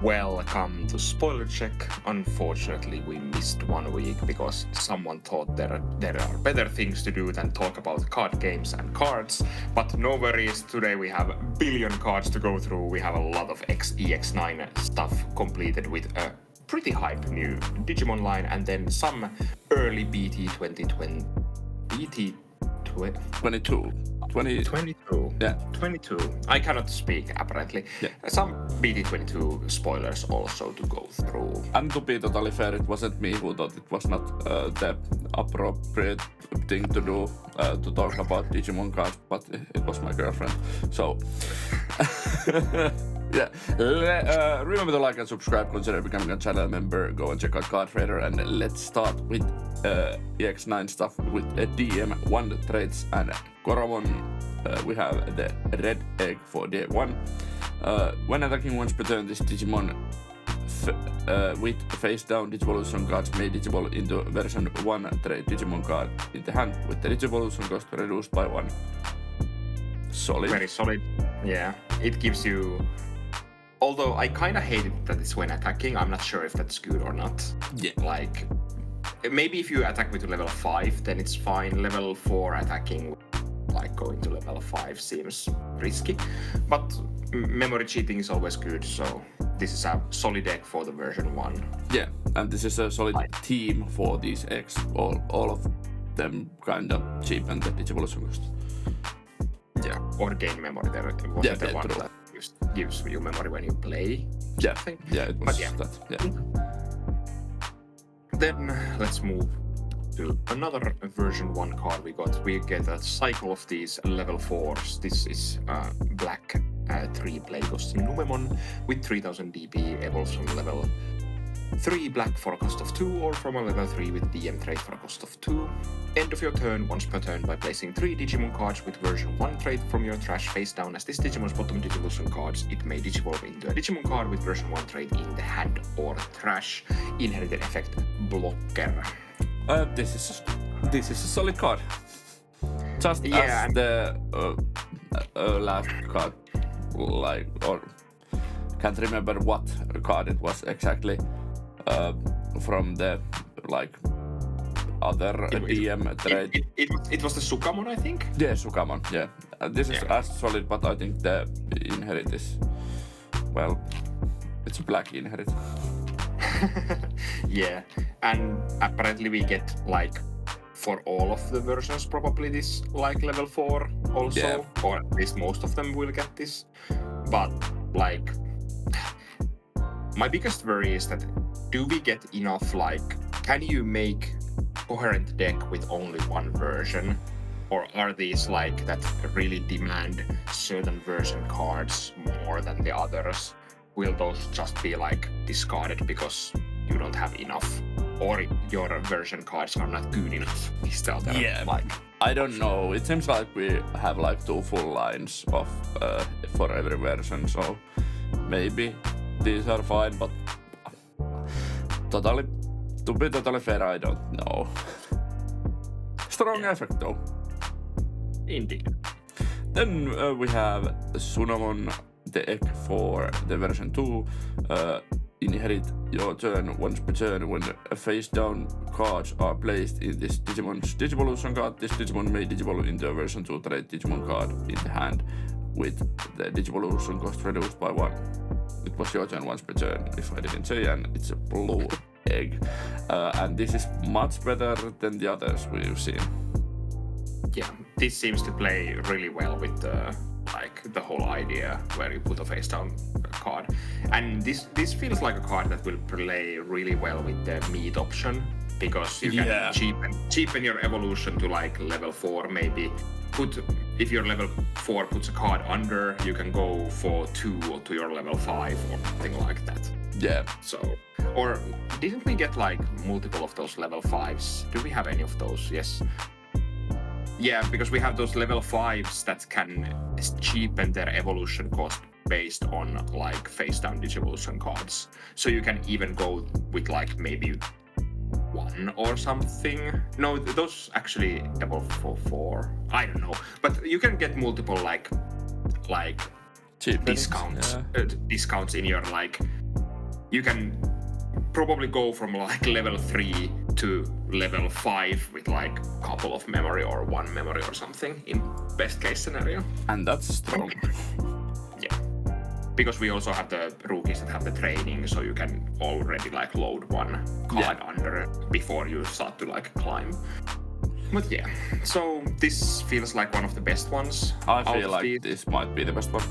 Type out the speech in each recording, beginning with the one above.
Welcome to Spoiler Check. Unfortunately, we missed 1 week because someone thought there are better things to do than talk about card games and cards. But no worries, today we have a billion cards to go through. We have a lot of EX9 stuff completed with a pretty hype new Digimon line and then some early BT22. Yeah, 22. I cannot speak, apparently. Yeah. Some BT22 spoilers also to go through. And to be totally fair, it wasn't me who thought it was not the appropriate thing to do to talk about Digimon cards, but it was my girlfriend. So, yeah. Remember to like and subscribe, consider becoming a channel member, go and check out Card Trader, and let's start with EX9 stuff with DM1 traits and Kaguyamon. We have the red egg for day 1. When attacking once per turn, this Digimon with face down Digivolution cards may Digivolve into version 1 trait Digimon card in the hand with the Digivolution cost reduced by 1. Solid. Very solid. Yeah, it gives you. Although I kinda hate it that it's when attacking, I'm not sure if that's good or not. Yeah. Like, maybe if you attack with level 5, then it's fine. Level 4 attacking, like going to level 5 seems risky. But memory cheating is always good, so this is a solid deck for the version 1. Yeah, and this is a solid team for these eggs. All of them kind of cheapen the Digivolution cost. Yeah, or gain memory. There was the one true. that gives you memory when you play. Yeah, something. Yeah, it was that. Yeah. Then let's move to another version 1 card we got. We get a cycle of these level 4s. This is black 3 play goes to Omnimon with 3000 DP, evolves from level 3 black for a cost of 2 or from a level 3 with DM trait for a cost of 2. End of your turn once per turn by placing 3 Digimon cards with version 1 trait from your trash face down as this Digimon's bottom Digivolution cards. It may Digivolve into a Digimon card with version 1 trait in the hand or trash. Inherited effect blocker. This is a solid card. Just as the last card, like, or can't remember what card it was exactly. From the like other DM trait. It was the Sukamon, I think. Yeah, Sukamon. Yeah, this is as solid, but I think the inherit is, well, it's a black inherit. Yeah, and apparently we get like for all of the versions probably this like level 4 also, or at least most of them will get this. But like, my biggest worry is that do we get enough, like, can you make coherent deck with only one version? Or are these like that really demand certain version cards more than the others? Will those just be like discarded because you don't have enough? Or your version cards are not good enough? Is the other, like, I don't know. It seems like we have like 2 full lines of for every version, so maybe these are fine, but to be totally fair, I don't know. Strong effect though. Indeed. Then we have Sunamon, the egg for the version 2. Inherit your turn once per turn when face down cards are placed in this Digimon's Digivolution card. This Digimon may Digivolve into a version 2 trait Digimon card in the hand with the Digivolution cost reduced by 1. It was your turn once per turn, if I didn't say, and it's a blue egg. And this is much better than the others we've seen. Yeah, this seems to play really well with the whole idea where you put a face down card. And this feels like a card that will play really well with the meat option, because you can cheapen your evolution to like level 4 maybe. If your level 4 puts a card under, you can go for 2 to your level 5 or something like that. Yeah. So, or didn't we get like multiple of those level 5s? Do we have any of those? Yes. Yeah, because we have those level 5s that can cheapen their evolution cost based on like face down Digivolution cards. So you can even go with like maybe 1 or something. No, those actually evolve for 4. I don't know, but you can get multiple like discounts in your like you can probably go from like level 3 to level 5 with like a couple of memory or 1 memory or something in best case scenario. And that's strong. Yeah. Because we also have the rookies that have the training, so you can already like load 1 card under before you start to like climb. But yeah, so this feels like one of the best ones. I feel like this might be the best one.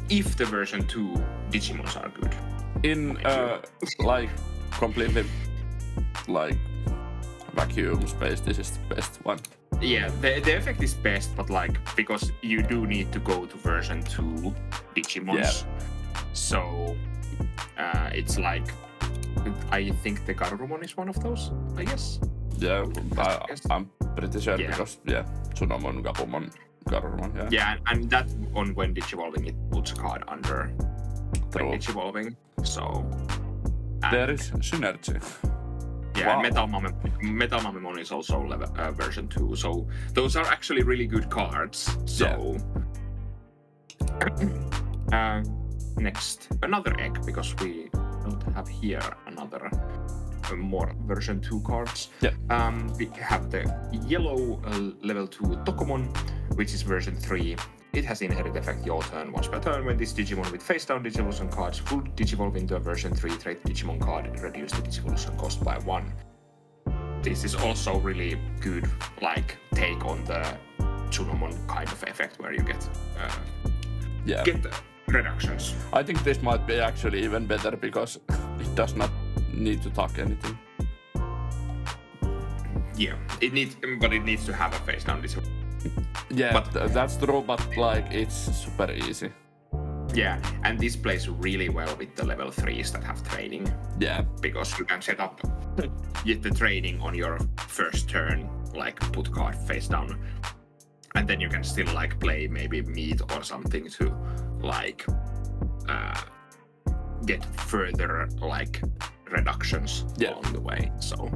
If the version 2 Digimons are good. In like completely like vacuum space, this is the best one. Yeah, the effect is best, but like because you do need to go to version 2 Digimons. Yeah. So it's like I think the Kaguyamon is one of those, I guess. Yeah, I'm pretty sure because Tsunomon, Gabumon, Kaguyamon, yeah. Yeah, and that on when Digivolving it puts a card under when Digivolving. So there is synergy. Yeah, wow. Metal Omnimon is also version 2, so those are actually really good cards. So next, another egg, because we don't have here another more version 2 cards. Yeah. We have the yellow level 2 Tokomon, which is version 3. It has inherit effect your turn once per turn. When this Digimon with face down Digivolution cards would Digivolve into a version 3 trait Digimon card, reduce the Digivolution cost by 1. This is also really good, like, take on the Tsunomon kind of effect where you get reductions. I think this might be actually even better because it does not need to talk anything. Yeah, it needs to have a face down Digivolution. Yeah, but that's true, but like it's super easy. Yeah, and this plays really well with the level 3s that have training. Yeah. Because you can set up the training on your first turn, like put card face down. And then you can still like play maybe meat or something to like get further like reductions along the way. So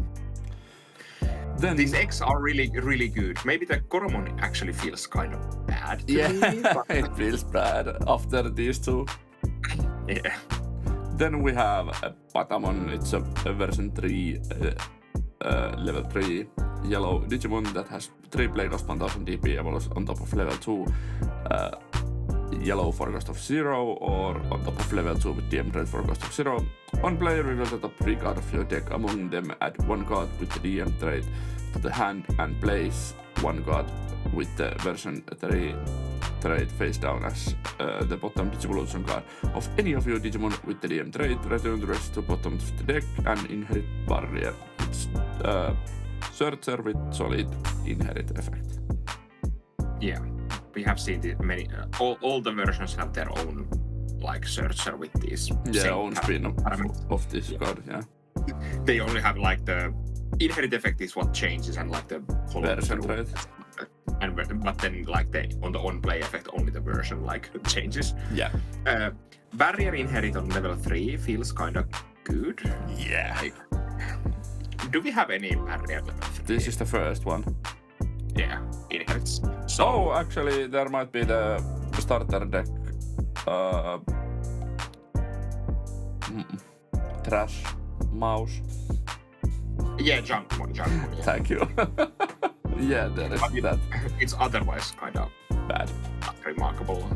then these eggs are really, really good. Maybe the Koromon actually feels kind of bad to me. But it feels bad after these two. Yeah. Then we have Abaddomon. It's a version 3, level 3 yellow Digimon that has 3 play cost 1000 DP evolves on top of level 2 yellow for cost of 0 or on top of level 2 with DM trait for cost of 0. On play, reveal the top 3 card of your deck. Among them, add 1 card with the DM trait to the hand and place 1 card with the version 3 trait face down as the bottom Digivolution card of any of your Digimon with the DM trait. Return the rest to bottom of the deck and inherit barrier. It's Searcher with solid inherit effect. Yeah, we have seen many. All the versions have their own like Searcher with these. Own spin of this card. Yeah. They only have like the inherit effect is what changes and like the version trait. But then like on the on play effect only the version like changes. Yeah. Barrier inherit on level 3 feels kind of good. Yeah. Like, do we have any barrier level 3? This is the first one. Yeah, inherits. So actually there might be the starter deck. Trash mouse. Yeah, Junkmon. Yeah. Thank you. Yeah, there is that. It's otherwise kind of bad. Not remarkable.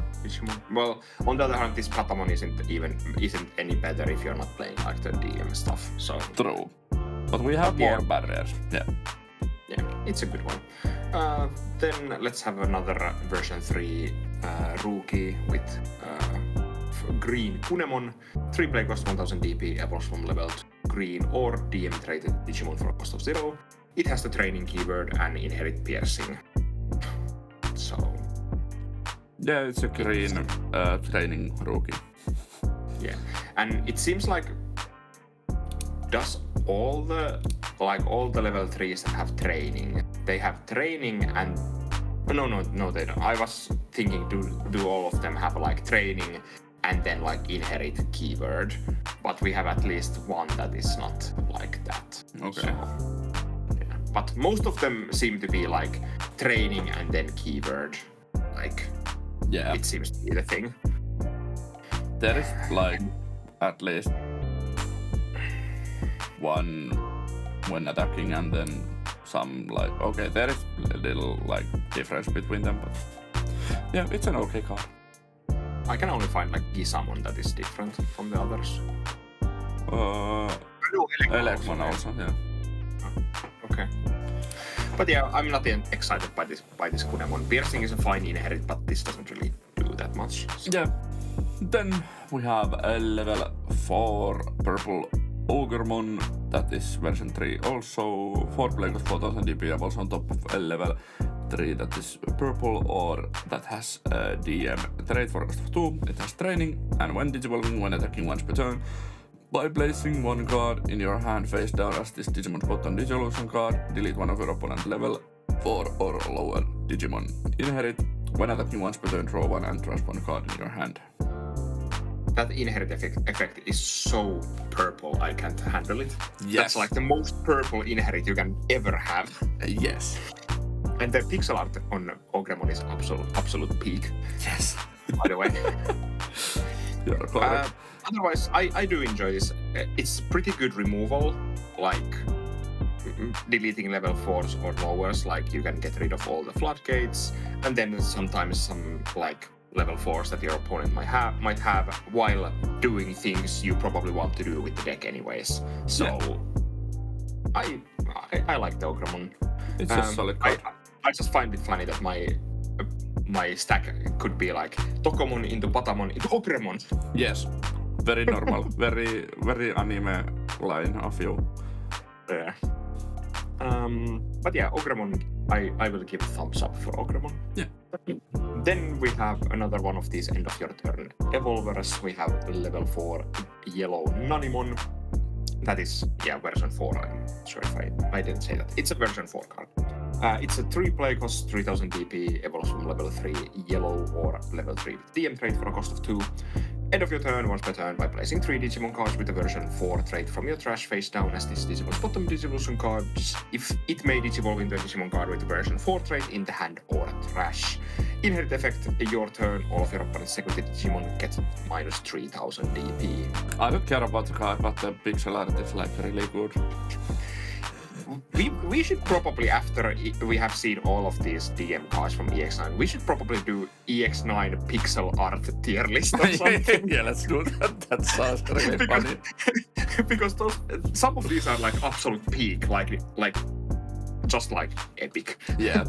Well, on the other hand, this Abaddomon isn't any better if you're not playing like the DM stuff. So true. But we have more barriers. Yeah. Yeah, it's a good one. Then let's have another version 3 rookie with green Kunemon. 3 play cost 1000 DP, evolves from level 2 green or DM traded Digimon for a cost of 0. It has the training keyword and inherit piercing. So yeah, it's a green training rookie. Yeah, and it seems like does all the level 3s that have training, they have training and no they don't. I was thinking do all of them have like training and then like inherit keyword, but we have at least one that is not like that. Okay. So, yeah. But most of them seem to be like training and then keyword. Like, yeah, it seems to be the thing. There is like at least one when attacking, and then some like, okay, there is a little like difference between them, but yeah, it's an okay card. I can only find like Gisamon that is different from the others. Elecmon also, yeah. Okay. But yeah, I'm not excited by this Kaguyamon. Piercing is a fine inherit, but this doesn't really do that much. So. Yeah. Then we have a level 4 purple Ogremon, that is version 3 also. 4 play cost 4000 DP, also on top of a level 3 that is purple, or that has a DM trait for cost of 2. It has training, and when digivolving, when attacking once per turn, by placing one card in your hand face down as this Digimon's bottom Digievolution card, delete one of your opponent level 4 or lower Digimon inherit. When attacking once per turn, draw one and trust one card in your hand. That inherit effect is so purple, I can't handle it. Yes. That's like the most purple inherit you can ever have. Yes. And the pixel art on Ogremon is absolute peak. Yes. By the way. You're correct. Otherwise, I do enjoy this. It's pretty good removal, like deleting level 4s or lowers, like you can get rid of all the floodgates, and then sometimes some like level 4s that your opponent might have while doing things you probably want to do with the deck anyways. So yeah. I like the Ogremon. It's a solid card. I just find it funny that my stack could be like Tokomon into Patamon into Ogremon. Yes. Very normal. very anime line of you. Yeah. But yeah, Ogremon, I will give a thumbs up for Ogremon. Yeah. Then we have another one of these end of your turn evolvers. We have level 4 yellow Omnimon. That is, version 4. I'm sure if I didn't say that. It's a version 4 card. It's a 3 play cost, 3000 DP, evolves from level 3 yellow or level 3 with DM trait for a cost of 2. End of your turn, once per turn, by placing 3 Digimon cards with a version 4 trait from your trash face down as this Digimon's bottom Digivolution cards, if it may Digivolve into a Digimon card with a version 4 trait in the hand or trash. Inherit effect, your turn, all of your opponent's secondary Digimon get minus 3000 DP. I don't care about the card, but the pixel art is like really good. We should probably, after we have seen all of these DM cards from EX9, we should probably do EX9 pixel art tier list or something. Yeah, let's do that. That sounds really funny. Because some of these are like absolute peak, like just like epic. Yeah,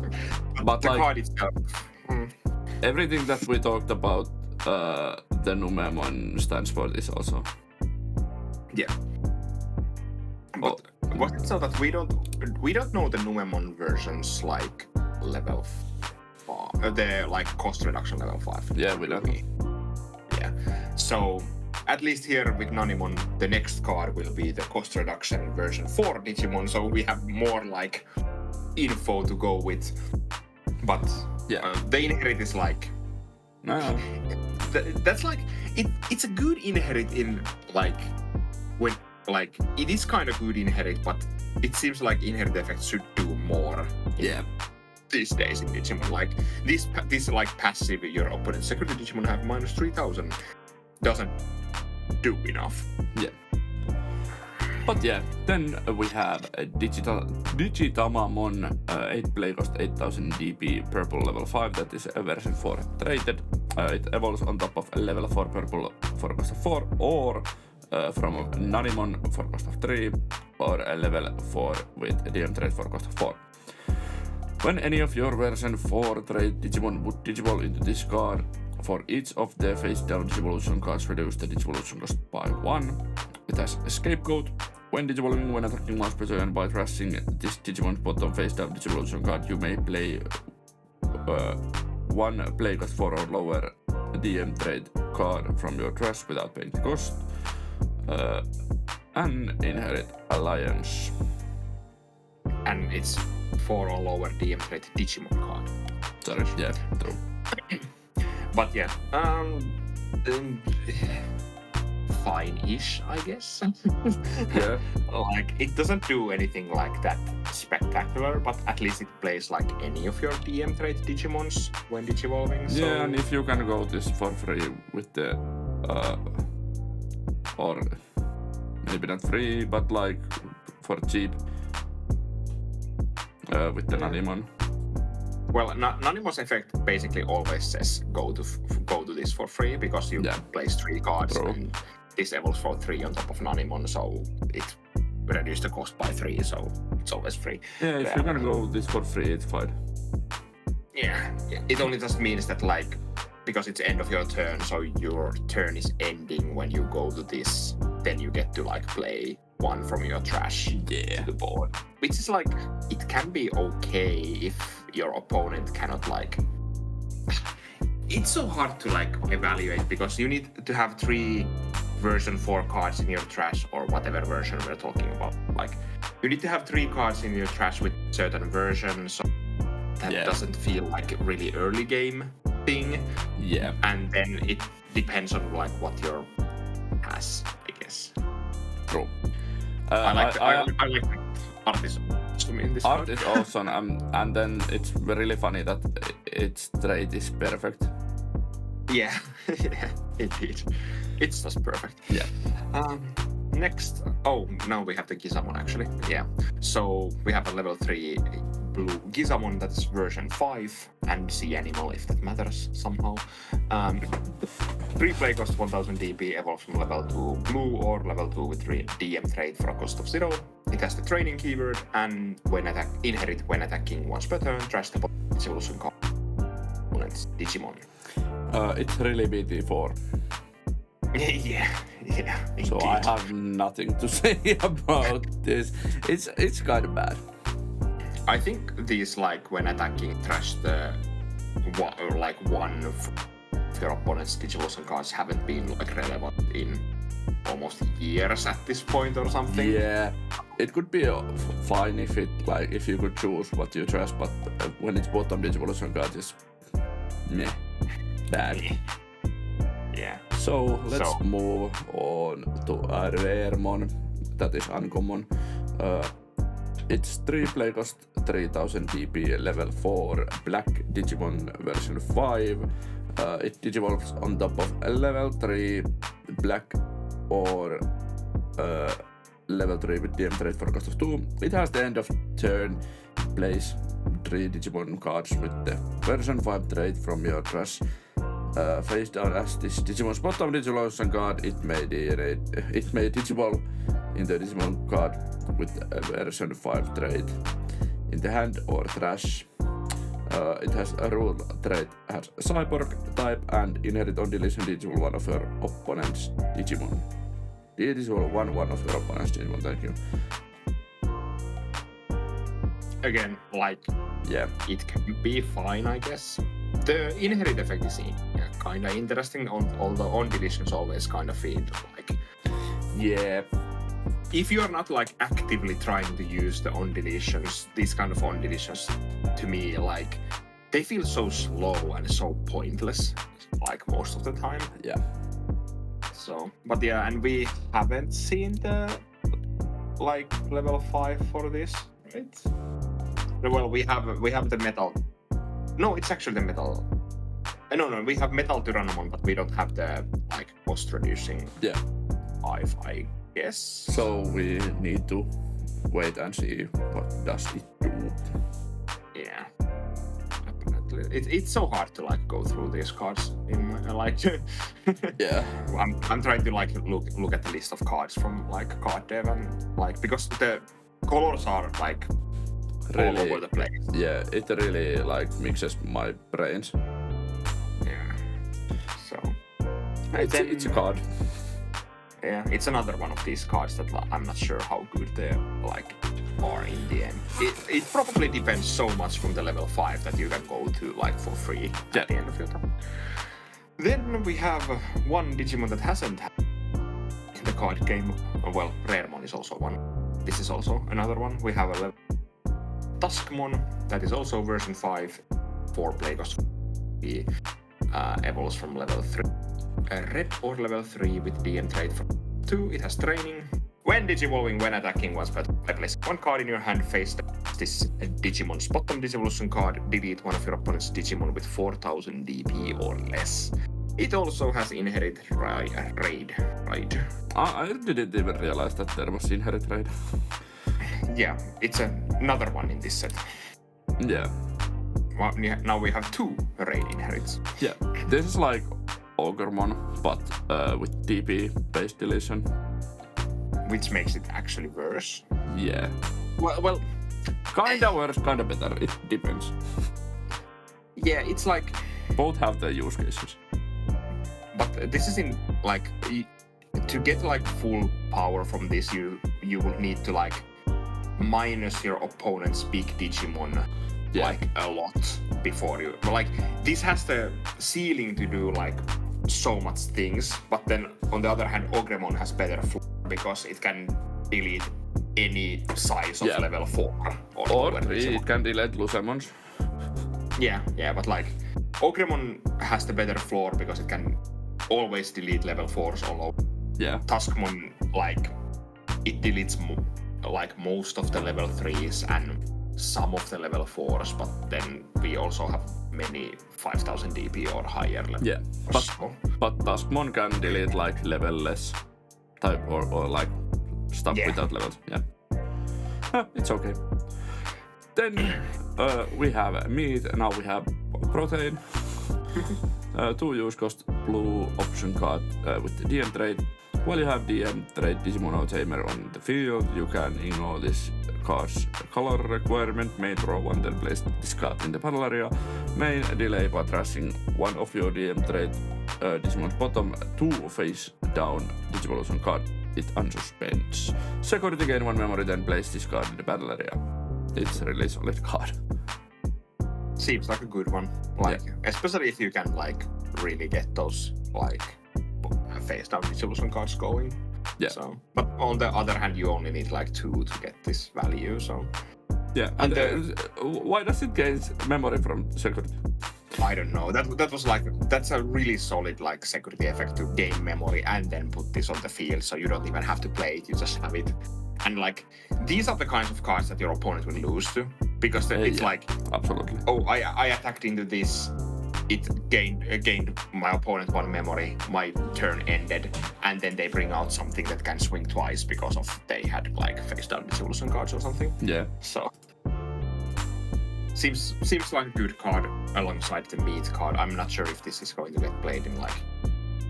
but the like, card itself. Everything that we talked about, the Omnimon stands for this also. Yeah. But was it so that we don't know the Omnimon versions like level 5, the like cost reduction level 5? Yeah, we don't. Yeah. So at least here with Omnimon, the next card will be the cost reduction version 4 Digimon, so we have more like info to go with. But the inherit is like that's like it's a good inherit in like when. Like, it is kind of good inherit, but it seems like inherit effects should do more these days in Digimon. Like, this like passive, your opponent's secondary Digimon have minus 3000 doesn't do enough. Yeah. But yeah, then we have a Digitamon 8 play cost 8000 DP purple level 5, that is a version 4 traded. It evolves on top of a level 4 purple for cost of 4, or from Omnimon for cost of 3, or a level 4 with a DM trait for cost of 4. When any of your version 4 trait Digimon would Digivolve into this card, for each of the face down Digivolution cards, reduce the Digivolution cost by 1. It has a scapegoat. When Digivolving, when attacking once per turn by trashing this Digimon's bottom face down Digivolution card, you may play one play cost 4 or lower DM trait card from your trash without paying the cost. And inherit Alliance. And it's 4 or lower DM trait Digimon card. Sorry, yeah, true. But yeah, fine-ish, I guess. Yeah. Like, it doesn't do anything like that spectacular, but at least it plays like any of your DM trait Digimons when Digivolving. So... Yeah, and if you can go this for free with the or maybe not free, but like for cheap with the Omnimon. Well, Omnimon's effect basically always says go to this for free because you place 3 cards and this evolves for 3 on top of Omnimon, so it reduces the cost by 3, so it's always free. Yeah, if you're gonna go this for free, it's fine. Yeah, it only just means that like because it's end of your turn, so your turn is ending when you go to this, then you get to like play 1 from your trash to the board. Which is like, it can be okay if your opponent cannot like... It's so hard to like evaluate because you need to have 3 version 4 cards in your trash or whatever version we're talking about. Like, you need to have 3 cards in your trash with certain versions, so that doesn't feel like a really early game thing. Yeah. And then it depends on like what your has, I guess. True. I like the art is awesome in this art card. is awesome, and then it's really funny that its trait is perfect. Yeah, yeah, indeed. It's just perfect. Yeah. Next, now we have the Gizamon actually. Yeah. So we have a level 3 blue Gizamon that's version 5 and sea animal if that matters somehow. 3 play cost 1000 DP, evolves from level 2 blue or level 2 with DM trait for a cost of 0. It has the training keyword and inherit when attacking once per turn, trash the evolution components Digimon. It's really BT4. yeah. So indeed. I have nothing to say about this. It's kind of bad. I think these like when attacking trash the one of your opponent's Digivolution cards haven't been like relevant in almost years at this point or something. Yeah, it could be fine if you could choose what you trash, but when it's bottom Digivolution card is meh, bad. Yeah. So let's move on to Vermon, that is uncommon. It's 3 play cost 3000 DP, level 4 black Digimon version 5. It digivolves on top of a level 3 black or level 3 with DM trait for a cost of 2. It has the end of turn, plays 3 Digimon cards with the version 5 trait from your trash. Face down as this Digimon's bottom Digivolution card, it may Digivolve into a Digimon card with a version 5 trait in the hand or trash. It has a rule trait, has cyborg type and inherit on deletion Digivolve one of your opponent's Digimon. Digivolve one of your opponent's Digimon, thank you. Again, like, it can be fine, I guess. The inherit effect is kind of interesting, although on deletions always kind of feel like... Yeah. If you're not like actively trying to use the on deletions, these kind of on deletions, to me, like, they feel so slow and so pointless, like most of the time. Yeah. So, but yeah, and we haven't seen the like level 5 for this, right? Well, we have the metal. No, it's actually the metal. No, we have metal Tyrannomon, but we don't have the like cost reducing 5, I guess. So we need to wait and see what does it do. Yeah, definitely. It's so hard to like go through these cards in my, like. Yeah. I'm trying to like look at the list of cards from like card dev and like because the colors are like really, all over the place. Yeah, it really like mixes my brains. Yeah. So it's a card. Yeah, it's another one of these cards that I'm not sure how good they like are in the end. It probably depends so much from the level 5 that you can go to like for free at the end of your time. Then we have one Digimon that hasn't had in the card game. Well, Vermon is also one. This is also another one. We have a level Tuskmon that is also version 5, 4 play cost. Evolves from level 3. Red or level 3 with DM trait from 2. It has training. When digivolving, when attacking once per turn, place 1 card in your hand, face this Digimon's bottom Digivolution card, delete one of your opponent's Digimon with 4000 DP or less. It also has inherit raid. I didn't even realize that there was inherit raid. Yeah, it's another one in this set. Yeah. Well, now we have 2 raid inherits. Yeah, this is like Ogremon, but with DP-based deletion. Which makes it actually worse. Yeah. Well, kinda worse, kinda better. It depends. Yeah, it's like... Both have their use cases. But this is in, like... To get, like, full power from this, you will need to, like, minus your opponent's big Digimon, like, a lot before you... Like, this has the ceiling to do, like, so much things, but then, on the other hand, Ogremon has better floor because it can delete any size of level 4. Or 3, it can delete Lucemons. Yeah, but, like, Ogremon has the better floor because it can always delete level 4s all over. Yeah. Tuskmon, like, it deletes like most of the level 3s and some of the level 4s, but then we also have many 5000 DP or higher levels. Yeah, but Tuskmon can delete like level-less type or like stuff without levels. Yeah, it's okay. Then we have meat, now we have protein. 2 use cost blue option card with the DM trade. While you have DM trade Digimon Tamer on the field, you can ignore this card's color requirement, main draw 1, then place this card in the battle area. Main delay by trashing 1 of your DM trade Digimon's bottom 2 face down Digivolution card. It unsuspends. Security gain 1 memory, then place this card in the battle area. It's a really solid card. Seems like a good one. Like, especially if you can, like, really get those, like, face down Digivolution cards going. Yeah. So, but on the other hand, you only need like 2 to get this value. So. Yeah. And why does it gain memory from security? I don't know. That was like, that's a really solid like security effect to gain memory and then put this on the field, so you don't even have to play it. You just have it. And like, these are the kinds of cards that your opponent will lose to, because it's like, absolutely. Oh, I attacked into this. It gained my opponent 1 memory, my turn ended, and then they bring out something that can swing twice because of they had like face down Digivolution cards or something. Yeah. So seems like a good card alongside the meat card. I'm not sure if this is going to get played in like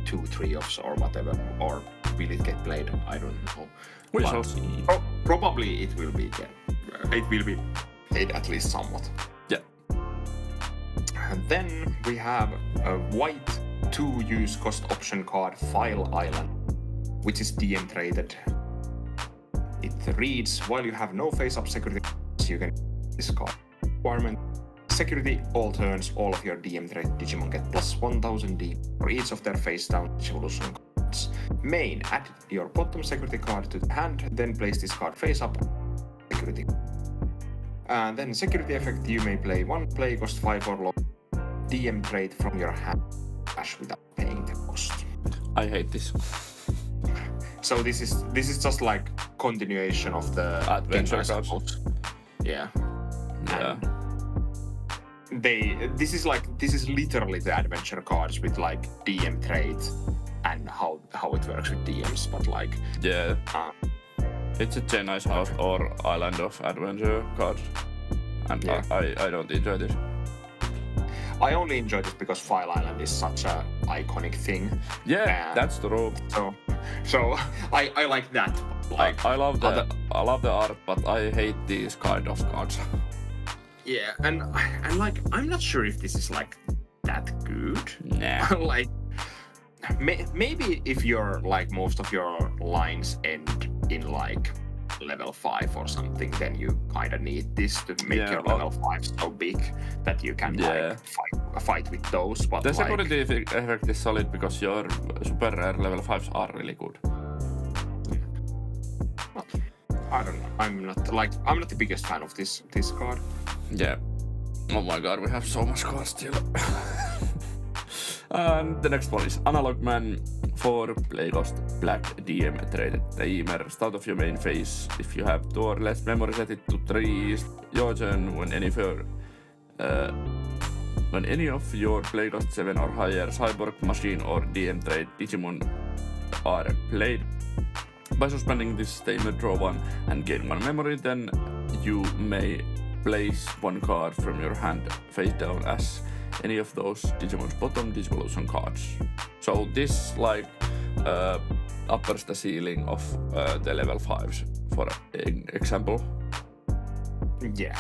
2-3 offs or whatever, or will it get played? I don't know. We shall see. Probably it will be. Yeah. It will be played at least somewhat. Yeah. And then we have a white 2 use cost option card, File Island, which is DM traded. It reads, while you have no face-up security, you can this card requirement. Security, all turns, all of your DM trade Digimon get plus 1000 DP for each of their face-down Digivolution cards. Main, add your bottom security card to the hand, then place this card face-up security. And then security effect, you may play 1 play cost 5 or lower DM trade from your hand without paying the cost. I hate this. So this is just like continuation of the adventure cards. Yeah. Yeah. And this is literally the adventure cards with like DM trade and how it works with DMs, but like it's a Chennai's House or Island of Adventure card, and I don't enjoy this. I only enjoy this because File Island is such a iconic thing. Yeah, that's true. So I like that. Like I love the art, but I hate these kind of cards. Yeah, and like I'm not sure if this is like that good. Nah. Like maybe if you're like most of your lines end in like level 5 or something, then you kind of need this to make your level 5 so big that you can like fight with those. But the like, security effect is solid because your super rare level 5s are really good. I don't know. I'm not the biggest fan of this card. Yeah. Oh my god, we have so much cards still. And the next one is Analog Man. 4 play cost black DM traded Tamer. Start of your main phase. If you have 2 or less memory, set it to 3. Your turn when any When any of your play cost 7 or higher cyborg, machine or DM trait Digimon are played, by suspending this, they may draw 1 and gain 1 memory, then you may place 1 card from your hand face down as any of those Digimon's bottom Digivolution cards. So this like uppers the ceiling of the level 5s, for example. Yeah.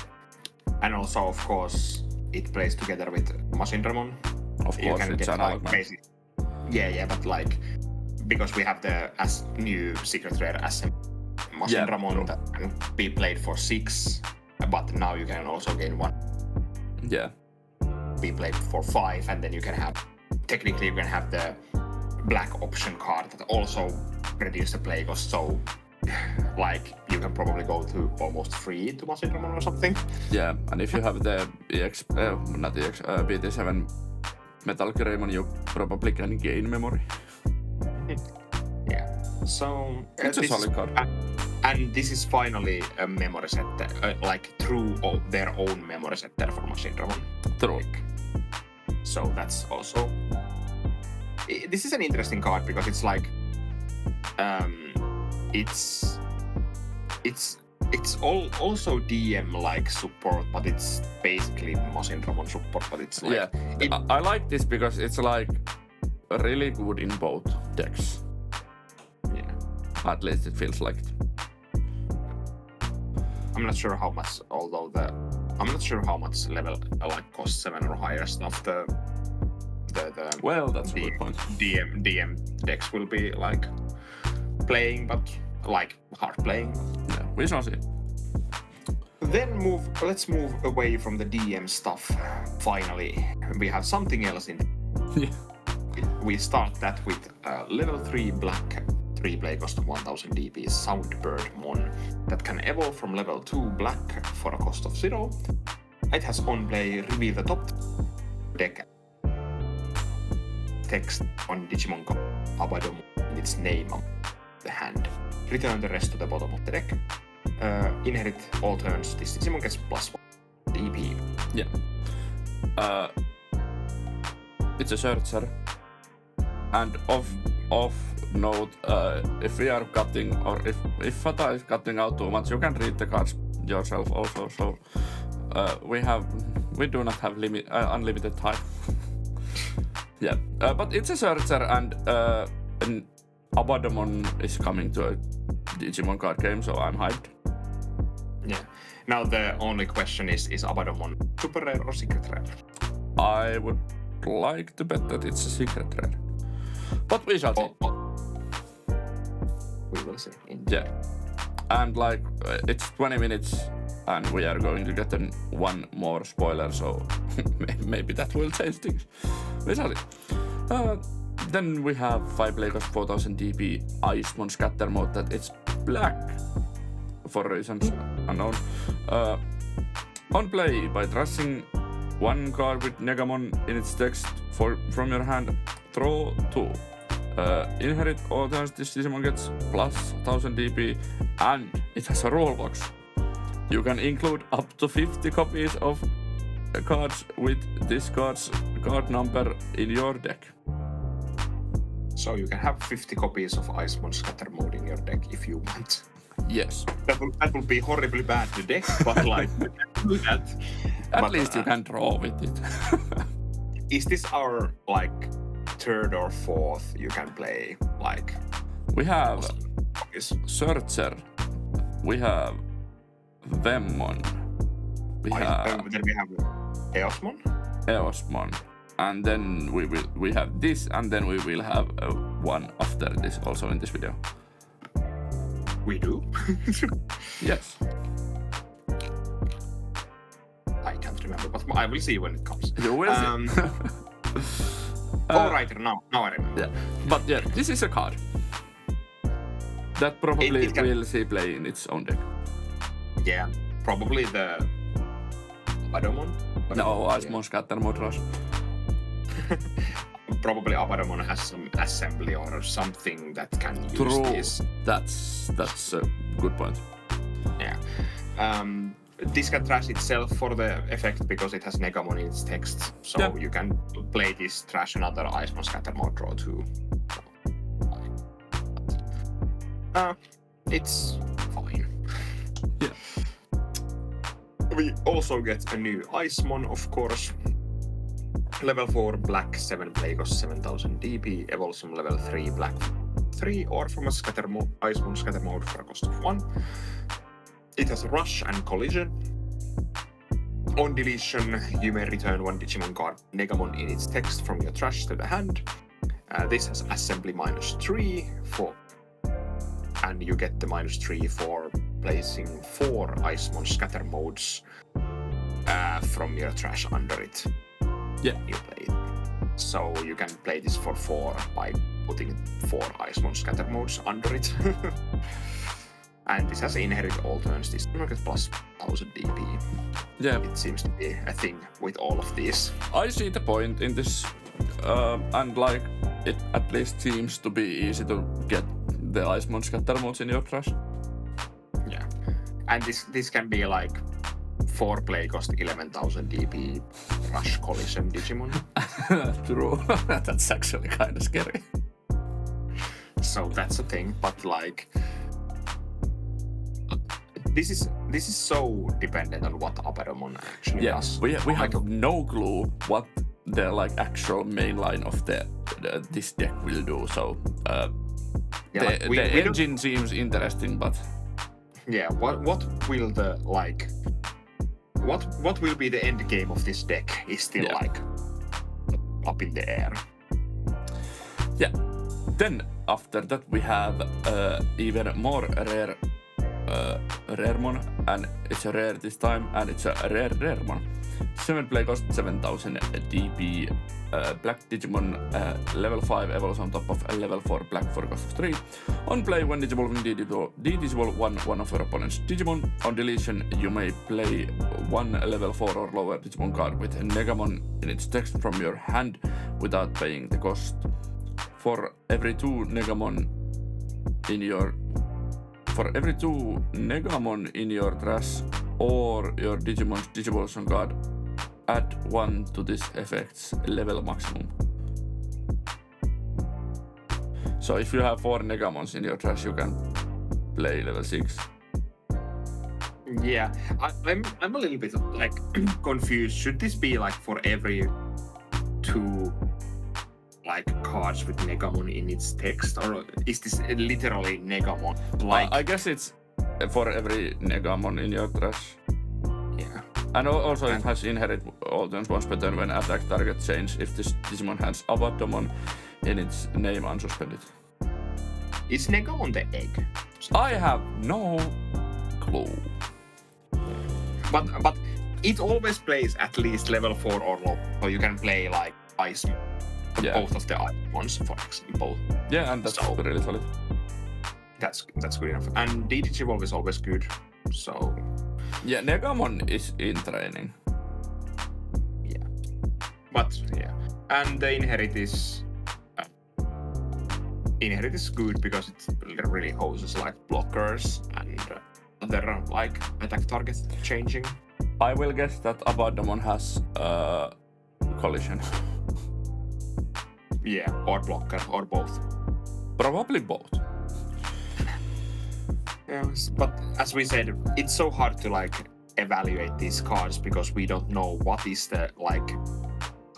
And also, of course, it plays together with Omnimon. Of course, it's an augment. Yeah, but like, because we have the new secret rare Omnimon that can be played for 6, but now you can also gain 1. Yeah. Be played for 5, and then you can have, technically you can have the black option card that also reduces the play cost, so like you can probably go to almost free to Omnimon or something. Yeah, and if you have the BT7 Metal Greymon, you probably can gain memory. Yeah, so it's a solid card. And this is finally a memory setter, like through their own memory setter for Omnimon. True. So that's also. This is an interesting card because it's like, it's also DM-like support, but it's basically Omnimon support. But it's like, I like this because it's like really good in both decks. Yeah, at least it feels like it. I'm not sure how much, level like cost 7 or higher stuff the well, that's a good point. DM decks will be like playing, but like hard playing. Yeah, we shall see. Then let's move away from the DM stuff. Finally, we have something else in. Yeah. We start that with level 3 black 3 play cost 1000 DP Abaddomon that can evolve from level 2 black for a cost of 0. It has on play reveal the top deck text on Digimon Abaddomon in its name on the hand. Return the rest to the bottom of the deck. Inherit all turns. This Digimon gets +1 DP. Yeah. It's a searcher. And off note, if we are cutting, or if Fata is cutting out too much, you can read the cards yourself also. So we do not have unlimited time. Yeah, but it's a searcher, and an Abaddomon is coming to a Digimon card game, so I'm hyped. Yeah. Now the only question is Abaddomon super rare or secret rare? I would like to bet that it's a secret rare, but we shall see. We will see. Yeah, and like it's 20 minutes, and we are going to get one more spoiler, so maybe that will change things. We shall see. Then we have 5 play cost 4000 DP Icemon scatter mode that it's black for reasons unknown. On play, by trashing 1 card with Negamon in its text from your hand, draw 2. Inherit all turns this Digimon gets +1000 DP, and it has a rule box. You can include up to 50 copies of cards with this card's card number in your deck. So you can have 50 copies of Icemon scatter mode in your deck if you want. Yes. That will be horribly bad to deck, but like you can do that. At least you can draw with it. Is this our like 3rd or 4th you can play like? We have Searcher. We have Vemmon. Then we have Eosmon. And then we have this, and then we will have one after this also in this video. We do? Yes. I can't remember, but I will see when it comes. You will see. Alright, now I remember. Yeah. But yeah, this is a card that probably will see play in its own deck. Yeah, probably the Abaddomon. No, Icemon scatter mode rush. Probably Abaddomon has some assembly or something that can use True. this. That's a good point. Yeah. this can trash itself for the effect because it has Negamon in its text. So Yeah. you can play this trash another Icemon Scatter Mode draw too. It's fine. Yeah. We also get a new Icemon, of course. Level 4 Black 7 play cost 7000 DP, evolves from level 3 Black 3 or from a Icemon Scatter Mode for a cost of 1. It has Rush and Collision. On deletion, you may return one Digimon card Negamon in its text from your trash to the hand. This has Assembly -3 for, and you get the -3 for placing 4 Icemon Scatter Modes from your trash under it. Yeah. You play it. So you can play this for 4 by putting 4 Icemon Scatter Modes under it. And this has inherit all turns. This will get plus 1000 DP. Yeah. It seems to be a thing with all of these. I see the point in this, and like it at least seems to be easy to get the Icemon Scatter Modes in your trash. Yeah. And this can be like 4 play cost 11,000 DP Rush Collision Digimon. True. That's actually kind of scary. So that's a thing, but like this is so dependent on what Abaddomon actually does. We have no clue what the like actual main line of this deck will do. So the engine seems interesting, but yeah, what will the like what will be the end game of this deck is still like up in the air. Yeah. Then after that we have even more Raremon, and it's a rare this time, and it's a rare Raremon. 7 play cost 7000 DP, Black Digimon, level 5 evolves on top of a level 4 Black for cost of 3. On play, when Digivolving de-dissolve one of your opponent's Digimon. On deletion, you may play 1 level 4 or lower Digimon card with Negamon in its text from your hand without paying the cost. For every 2 Negamon in your trash or your Digimon's Digivolution card, add 1 to this effect's level maximum. So if you have 4 Negamons in your trash, you can play level 6. Yeah, I'm a little bit like confused. Should this be like for every 2 like cards with Negamon in its text, or is this literally Negamon? Like I guess it's for every Negamon in your trash. Yeah. And also it has inherit all turns once per turn when attack target change if this Digimon has Abaddomon in its name unsuspended. Is Negamon the egg? I have no clue. But it always plays at least level 4 or low, so you can play like Ice. Both of the Icemons, for example. Yeah, and that's really solid. That's good enough. And Digivolve is always good, so yeah, Negamon is in training. Yeah, but yeah, and the inherit is good because it really hoses like blockers and other like attack target changing. I will guess that Abaddomon has collision. Yeah, or blocker, or both. Probably both. Yes, but as we said, it's so hard to like evaluate these cards because we don't know what is the like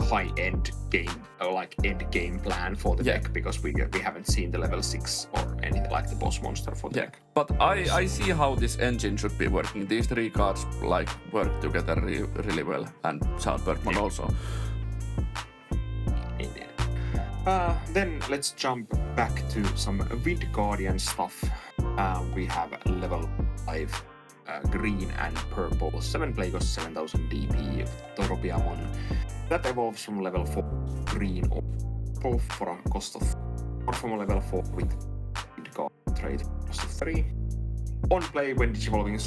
high-end game or like end game plan for the deck because we haven't seen the level 6 or anything like the boss monster for the deck. But I see how this engine should be working. These 3 cards like work together really well, and Southbergman also. Indeed. Then let's jump back to some Wind Guardian stuff. We have level 5 green and purple 7 play cost 7000 DP Kaguyamon that evolves from level 4 green or purple for a cost of, or from a level 4 with Wind Guardian trait cost of 3. On play, when Digivolving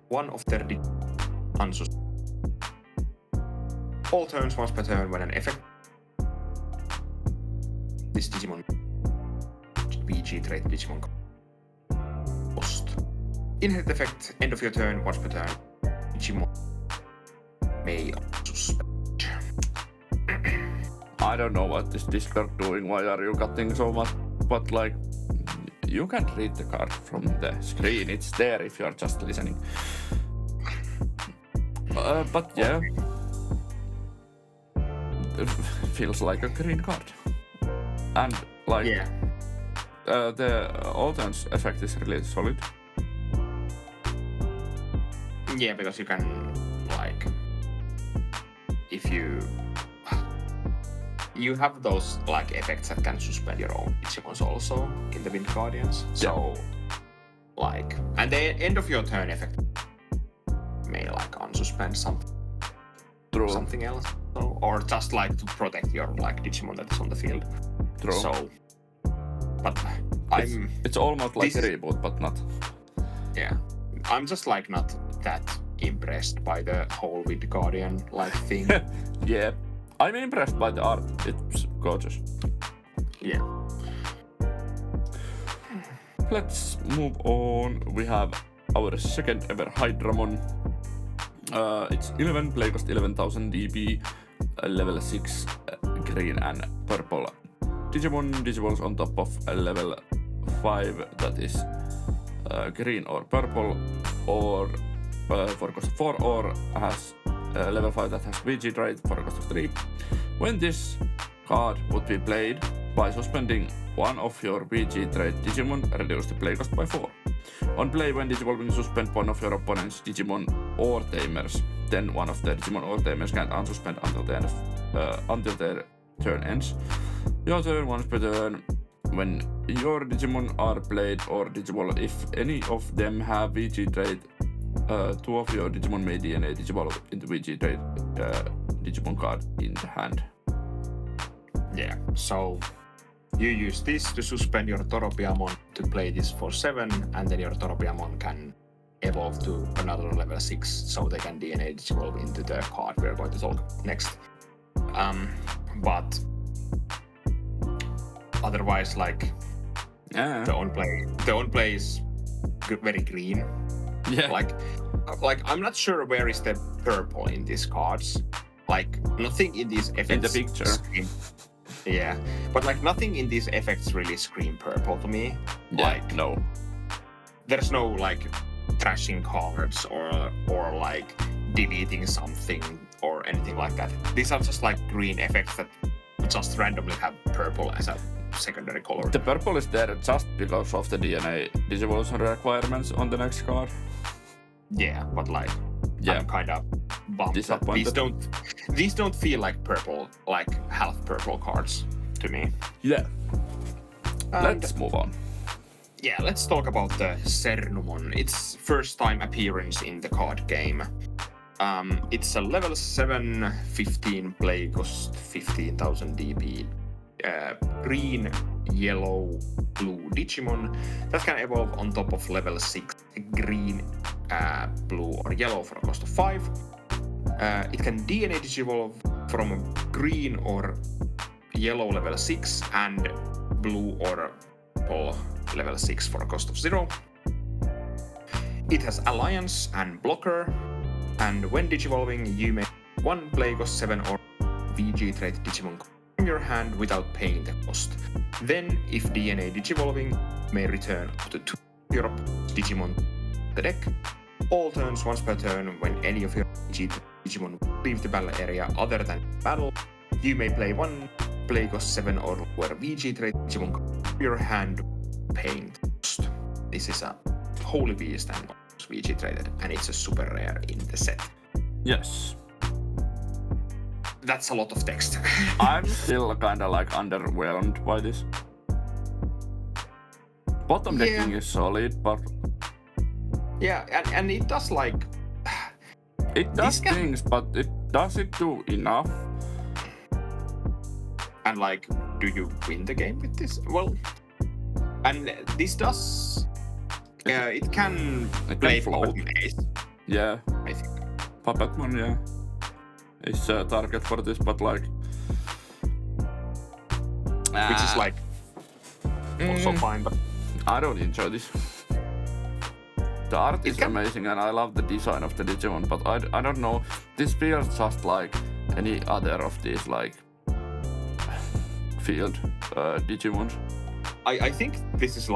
one of their unsuspended. All turns once per turn when an effect this Digimon VG trait Digimon cost Inherit effect, end of your turn, once per turn. Digimon may unsuspend. I don't know what is Discord doing, why are you cutting so much, but like, you can read the card from the screen, it's there if you're just listening. But yeah, it feels like a green card. And like, Yeah. The all turns effect is really solid. Yeah, because you can, like, if you have those like effects that can suspend your own Digimons also in the Wind Guardians. So, like, and the end of your turn effect may like unsuspend something else, so, or just like to protect your like Digimon that is on the field. True. So, but it's almost like a reboot, but not. Yeah, I'm just like not that impressed by the whole Wind Guardian like thing. Yeah, I'm impressed by the art. It's gorgeous. Yeah. Let's move on. We have our second ever Hydramon. It's 11, play cost 11,000 DP, level 6, green and purple Digimon. Digivolves on top of level 5, that is green or purple, or for cost of 4, or has level 5 that has VG trait for a cost of 3. When this card would be played, by suspending one of your VG trait Digimon, reduce the play cost by 4. On play, when Digivolving, suspend one of your opponent's Digimon or Tamers. Then one of the Digimon or Tamers can't unsuspend until their turn ends. Your turn once per turn. When your Digimon are played or Digivolve, if any of them have VG trait, 2 of your Digimon may DNA Digivolve into VG trait Digimon card in the hand. Yeah, so you use this to suspend your Toropiamon to play this for 7, and then your Toropiamon can evolve to another level 6, so they can DNA Digivolve into the card we're going to talk next. But otherwise, like, the on play is very green. Yeah. Like I'm not sure where is the purple in these cards. Like, nothing in these effects in the picture. Scream. Yeah, but like nothing in these effects really scream purple to me. Yeah, like, no. There's no like trashing cards or like deleting something or anything like that. These are just like green effects that just randomly have purple as a secondary color. The purple is there just because of the DNA Digivolution requirements on the next card. Yeah, but like, I'm kind of bummed. These don't feel like purple, like half purple cards to me. Yeah. And let's move on. Yeah, let's talk about the Cernumon. Its first time appearance in the card game. It's a level 7, 15 play cost 15,000 DP. Green, yellow, blue Digimon that can evolve on top of level 6 green, blue or yellow for a cost of 5. It can DNA Digivolve from green or yellow level 6 and blue or purple level 6 for a cost of 0. It has Alliance and Blocker, and when Digivolving, you may 1 play cost 7 or VG trait Digimon from your hand without paying the cost. Then, if DNA Digivolving, may return up to 2 of your Digimon to the deck. All turns once per turn. When any of your Digimon leave the battle area other than battle, you may play 1 play cost 7 or lower VG trait Digimon from your hand paying the cost. This is a Holy Beast and VG traded, and it's a super rare in the set. Yes. That's a lot of text. I'm still kinda like underwhelmed by this. Bottom decking is solid, but yeah, and it does like it does things, but does it do enough? And like, do you win the game with this? Well, and this does. It can play Puppetmon Ace. Yeah, I think. Puppetmon, yeah. Is a target for this, but like, which is like also fine, but I don't enjoy this. The art is amazing and I love the design of the Digimon, but I don't know, this feels just like any other of these like field Digimons. I think this is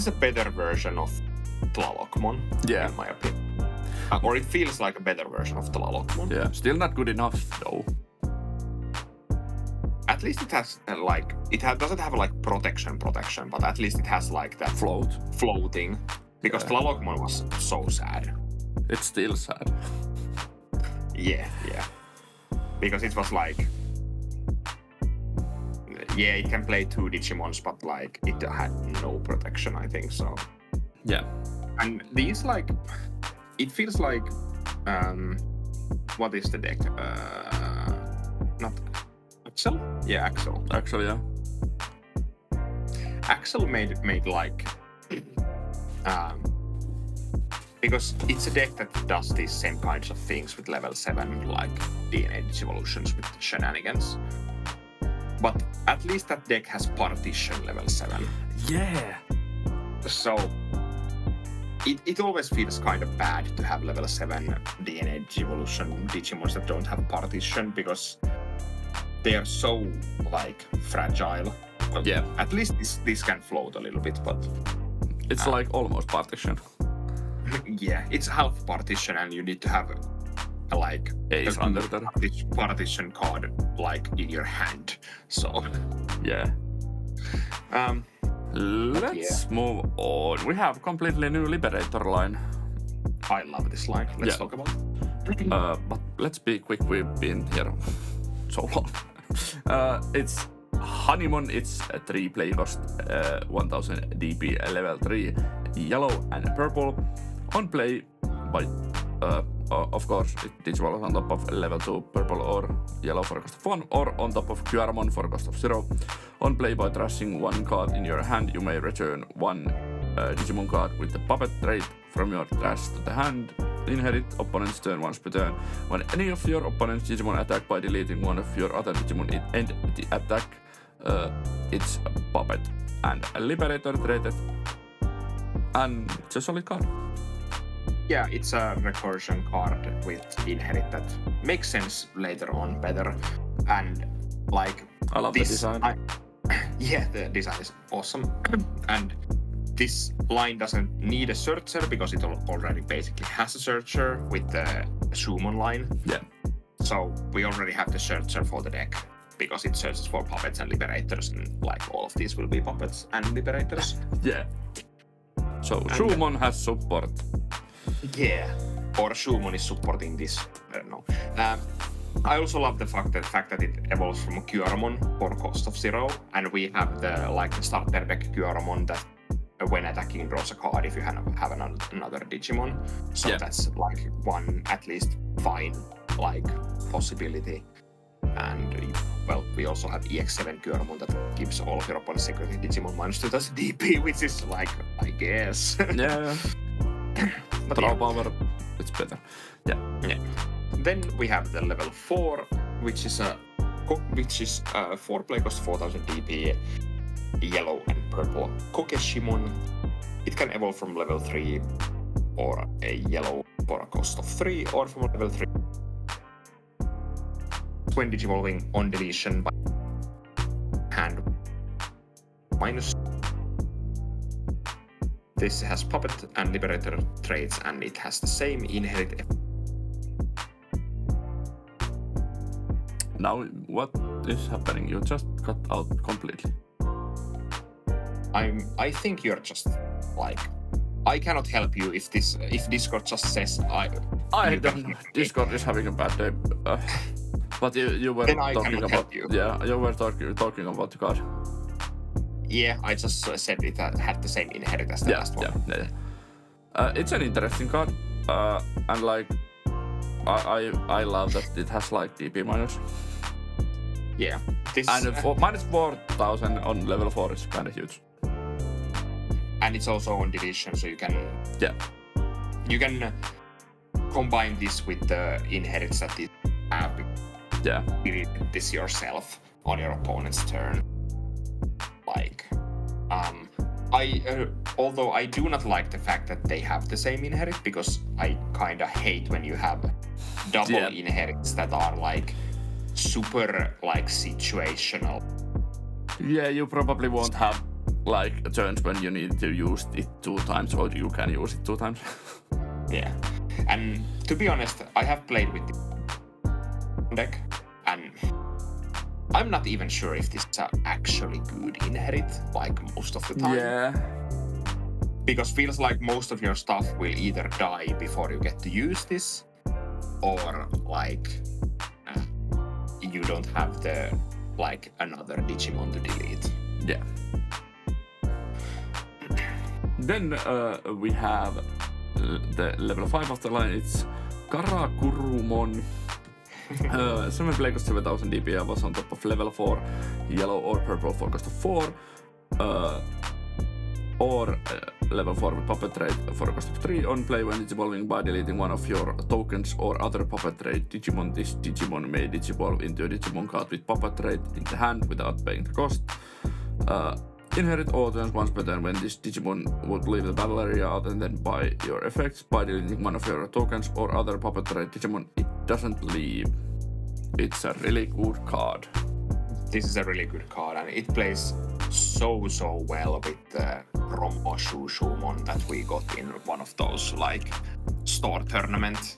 a better version of Tlalokmon, in my opinion. Or it feels like a better version of Tlalokmon. Yeah, still not good enough though. At least it has doesn't have like protection, but at least it has like that floating. Because Tlalokmon was so sad. It's still sad. Yeah. Because it was like, it can play 2 Digimons, but like it had no protection, I think so. Yeah. And these like, it feels like, what is the deck? Not Axel? Yeah, Axel. Axel, yeah. Axel made like, because it's a deck that does these same kinds of things with level 7, like DNA Digivolutions with shenanigans. But at least that deck has partition level 7. Yeah. So it always feels kind of bad to have level 7 DNA Digivolution Digimons that don't have partition, because they are so like fragile. But at least this can float a little bit, but it's like almost partition. Yeah, it's half partition, and you need to have a partition card like in your hand. So yeah. Let's move on. We have completely new Liberator line. I love this line. Let's talk about it. But let's be quick. We've been here so long. It's Omnimon. It's a 3 play cost, 1000 DP, level 3, yellow and purple. On play by, of course, it Digivolves on top of level 2 purple or yellow for a cost of 1, or on top of Kaguyamon for a cost of 0. On play by trashing 1 card in your hand, you may return 1 Digimon card with the puppet trait from your trash to the hand. Inherit opponent's turn once per turn. When any of your opponent's Digimon attack by deleting one of your other Digimon, it end the attack. It's a puppet and a Liberator traded. And it's a solid card. Yeah, it's a recursion card with Inherit that makes sense later on better. And like, I love the design. The design is awesome. And this line doesn't need a searcher because it already basically has a searcher with the Summon line. Yeah. So we already have the searcher for the deck because it searches for puppets and liberators, and like all of these will be puppets and liberators. Yeah. So Summon has support. Yeah. Or Summon is supporting this. I don't know. I also love the fact that it evolves from Kaguyamon for cost of 0, and we have the starter deck Kaguyamon that when attacking draws a card if you have another Digimon. So that's like one at least fine like possibility. And well, we also have EX9 Kaguyamon that gives all of your opponent's security Digimon -2000 DP, which is like, I guess. Yeah. But draw power, it's better. Yeah. Then we have the level 4, which is 4 play cost 4000 DP, yellow and purple Kaguyamon. It can evolve from level 3 or a yellow for a cost of 3, or from level 3 when digivolving on deletion by hand minus. This has puppet and liberator traits, and it has the same inherit. Now what is happening? You just cut out completely. I think you're just like, I cannot help you if Discord just says I don't know. Discord is having a bad day. But you were talking about you were talking about the card. Yeah, I just said it had the same inherit as the last one. Yeah. It's an interesting card, and like I love that it has like DP minus. Yeah. And minus 4000 on level 4 is kind of huge. And it's also on deletion, so you can combine this with the inherits that you have. Yeah. You did this yourself on your opponent's turn. Like, although I do not like the fact that they have the same inherit, because I kind of hate when you have double inherits that are like super like situational. Yeah, you probably won't have like turns when you need to use it 2 times, or you can use it 2 times. Yeah, and to be honest, I have played with the deck, and I'm not even sure if this is actually good inherit, like most of the time. Yeah. Because feels like most of your stuff will either die before you get to use this, or like you don't have the like another Digimon to delete. Yeah. Then we have the level 5 of the line. It's Kaguyamon. 7 play cost 7000 DP, was on top of level 4 yellow or purple for cost of 4. Or level 4 with puppet trait for a cost of 3 on play when it's evolving by deleting one of your tokens or other puppet trait Digimon. This Digimon may digivolve into a Digimon card with puppet trait in the hand without paying the cost. Inherit all turns once per turn when this Digimon would leave the battle area other than by your effects by deleting one of your tokens or other puppet trait Digimon. It doesn't leave. It's a really good card. This is a really good card, and it plays so well with the promo Shusumon that we got in one of those like store tournament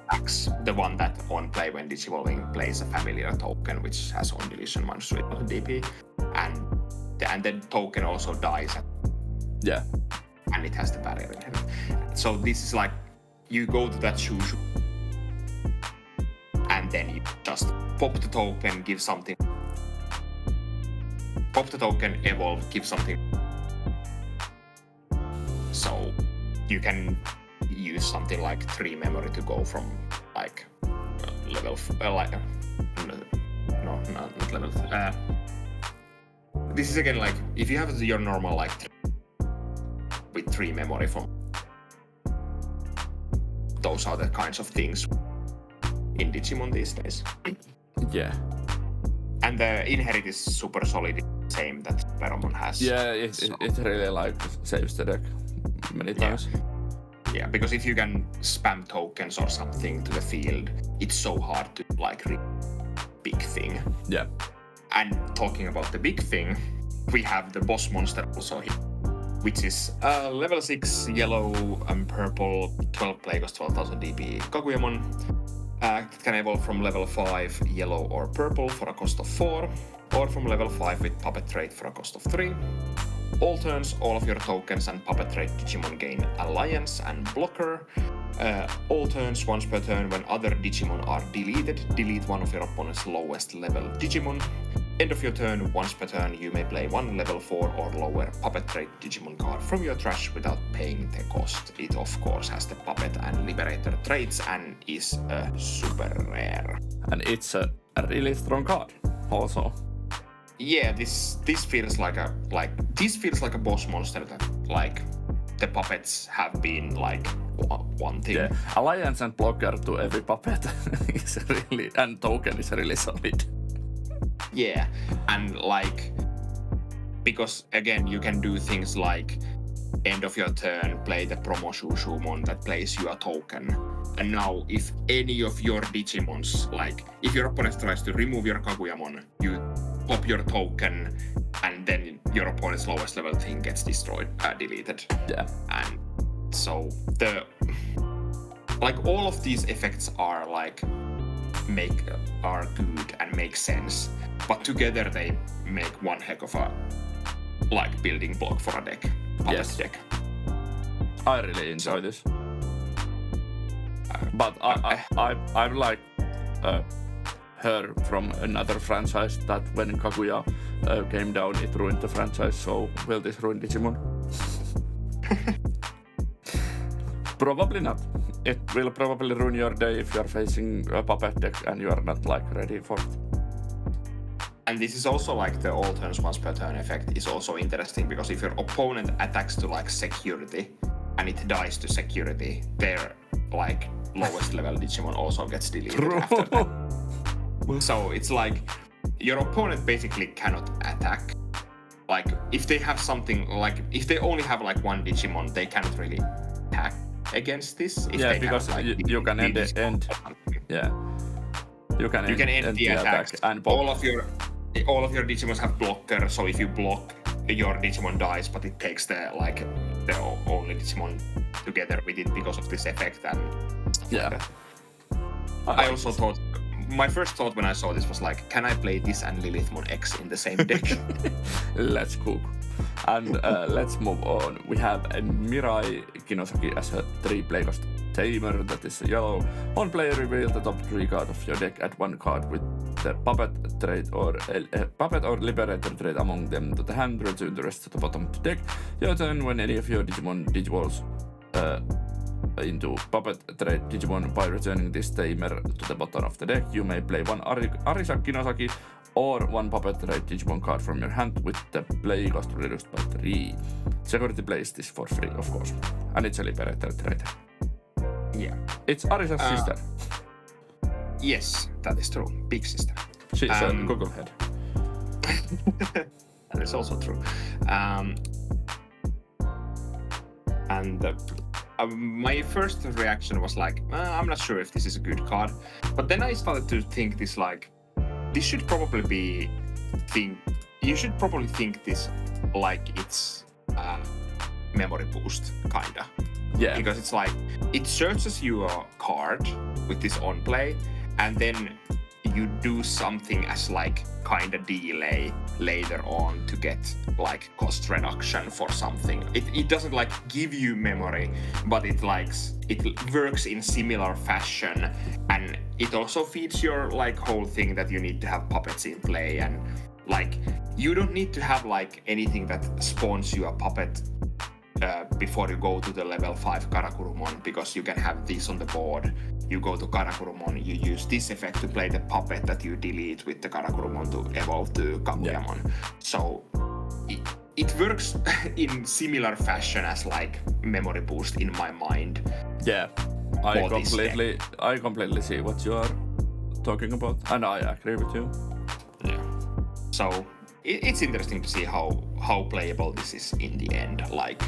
packs. The one that on play when Digivolving plays a familiar token which has on deletion 1 DP, and the token also dies. And it has the barrier in it. So this is like you go to that Shushu, and then you just pop the token, give something. Pop the token, evolve, give something. So you can use something like 3 memory to go from like level not level. This is again like if you have your normal like with 3 memory from. Those are the kinds of things in Digimon these days. Yeah. And the inherit is super solid, same that Veromon has. Yeah, it really like saves the deck many times. Yeah, because if you can spam tokens or something to the field, it's so hard to like big thing. Yeah. And talking about the big thing, we have the boss monster also here, which is level 6 yellow and purple 12 play cost 12,000 DP Kaguyamon. It can evolve from level 5 yellow or purple for a cost of 4, or from level 5 with puppet trait for a cost of 3. All turns, all of your tokens and puppet trait Digimon gain alliance and blocker. All turns, once per turn, when other Digimon are deleted, delete one of your opponent's lowest level Digimon. End of your turn, once per turn, you may play 1 level 4 or lower puppet trait Digimon card from your trash without paying the cost. It of course has the puppet and liberator traits and is a super rare. And it's a really strong card also. Yeah, this feels like a boss monster that like the puppets have been like wanting. Yeah, alliance and blocker to every puppet is really, and token is really solid. Yeah, and like because again you can do things like end of your turn play the promo Shusumon that plays you a token, and now if any of your Digimons, like if your opponent tries to remove your Kaguyamon, you pop your token and then your opponent's lowest level thing gets destroyed, deleted. Yeah. And so the like all of these effects are like are good and make sense, but together they make one heck of a like building block for a deck. Yes. Deck. I really enjoy this. But I've like heard from another franchise that when Kaguya came down, it ruined the franchise. So will this ruin Digimon? Probably not. It will probably ruin your day if you're facing a puppet deck and you are not like ready for it. And this is also like the all turns once per turn effect is also interesting, because if your opponent attacks to like security and it dies to security, their like lowest level Digimon also gets deleted after that. So it's like your opponent basically cannot attack like if they have something like if they only have like one Digimon, they cannot really attack against this. If they because cannot, like, you can end. Yeah, you can end the attack attacks. and all of your Digimons have blocker, so if you block, your Digimon dies, but it takes the only Digimon together with it because of this effect and stuff like that. I also thought, my first thought when I saw this was like, can I play this and Lilithmon X in the same deck? Let's cook. And let's move on. We have a Mirai Kinosaki as a 3-play cost tamer that is yellow. One player reveal the top 3 card of your deck, add 1 card with the puppet trait or puppet or liberator trait among them to the hand, return the rest to the bottom of the deck. Your turn when any of your Digimon digivolves into puppet trait Digimon by returning this tamer to the bottom of the deck. You may play 1 Arisa Kinosaki or 1 puppet trait Digimon card from your hand with the play cost reduced by 3. Security plays this for free, of course. And it's a liberator trait. Yeah. It's Arisa's sister. Yes, that is true. Big sister. She's a Google head. That is also true. My first reaction was like, I'm not sure if this is a good card. But then I started to think this like, this should probably you should probably think this like it's memory boost, kinda. Yeah. Because it's like, it searches your card with this on play, and then you do something as like kind of delay later on to get like cost reduction for something. It doesn't like give you memory, but it works in similar fashion, and it also feeds your like whole thing that you need to have puppets in play, and like you don't need to have like anything that spawns you a puppet before you go to the level 5 Karakurumon, because you can have this on the board. You go to Karakurumon, you use this effect to play the puppet that you delete with the Karakurumon to evolve to Kaguyamon. So it works in similar fashion as like memory boost in my mind. Yeah, I completely see what you are talking about, and I agree with you. Yeah. So it's interesting to see how playable this is in the end. Like,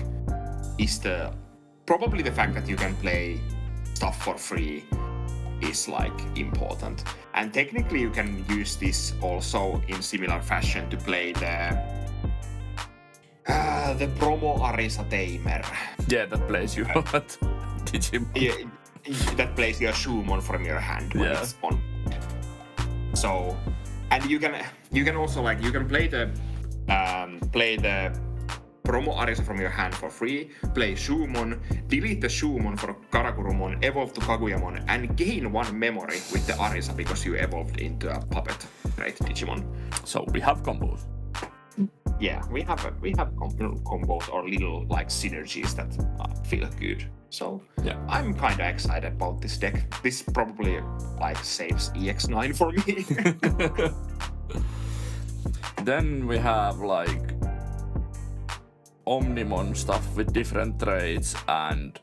is probably the fact that you can play stuff for free is like important, and technically you can use this also in similar fashion to play the promo Arisa tamer. Yeah, that plays you at Digimon. Yeah, that plays your Shumon from your hand when it's on. So, and you can also like, you can play the promo Arisa from your hand for free, play Shumon, delete the Shumon for Karakurumon, evolve to Kaguyamon, and gain 1 memory with the Arisa because you evolved into a puppet trait Digimon. So we have combos. Yeah, we have combos or little like synergies that feel good. So yeah, I'm kind of excited about this deck. This probably like saves EX9 for me. Then we have like Omnimon stuff with different traits, and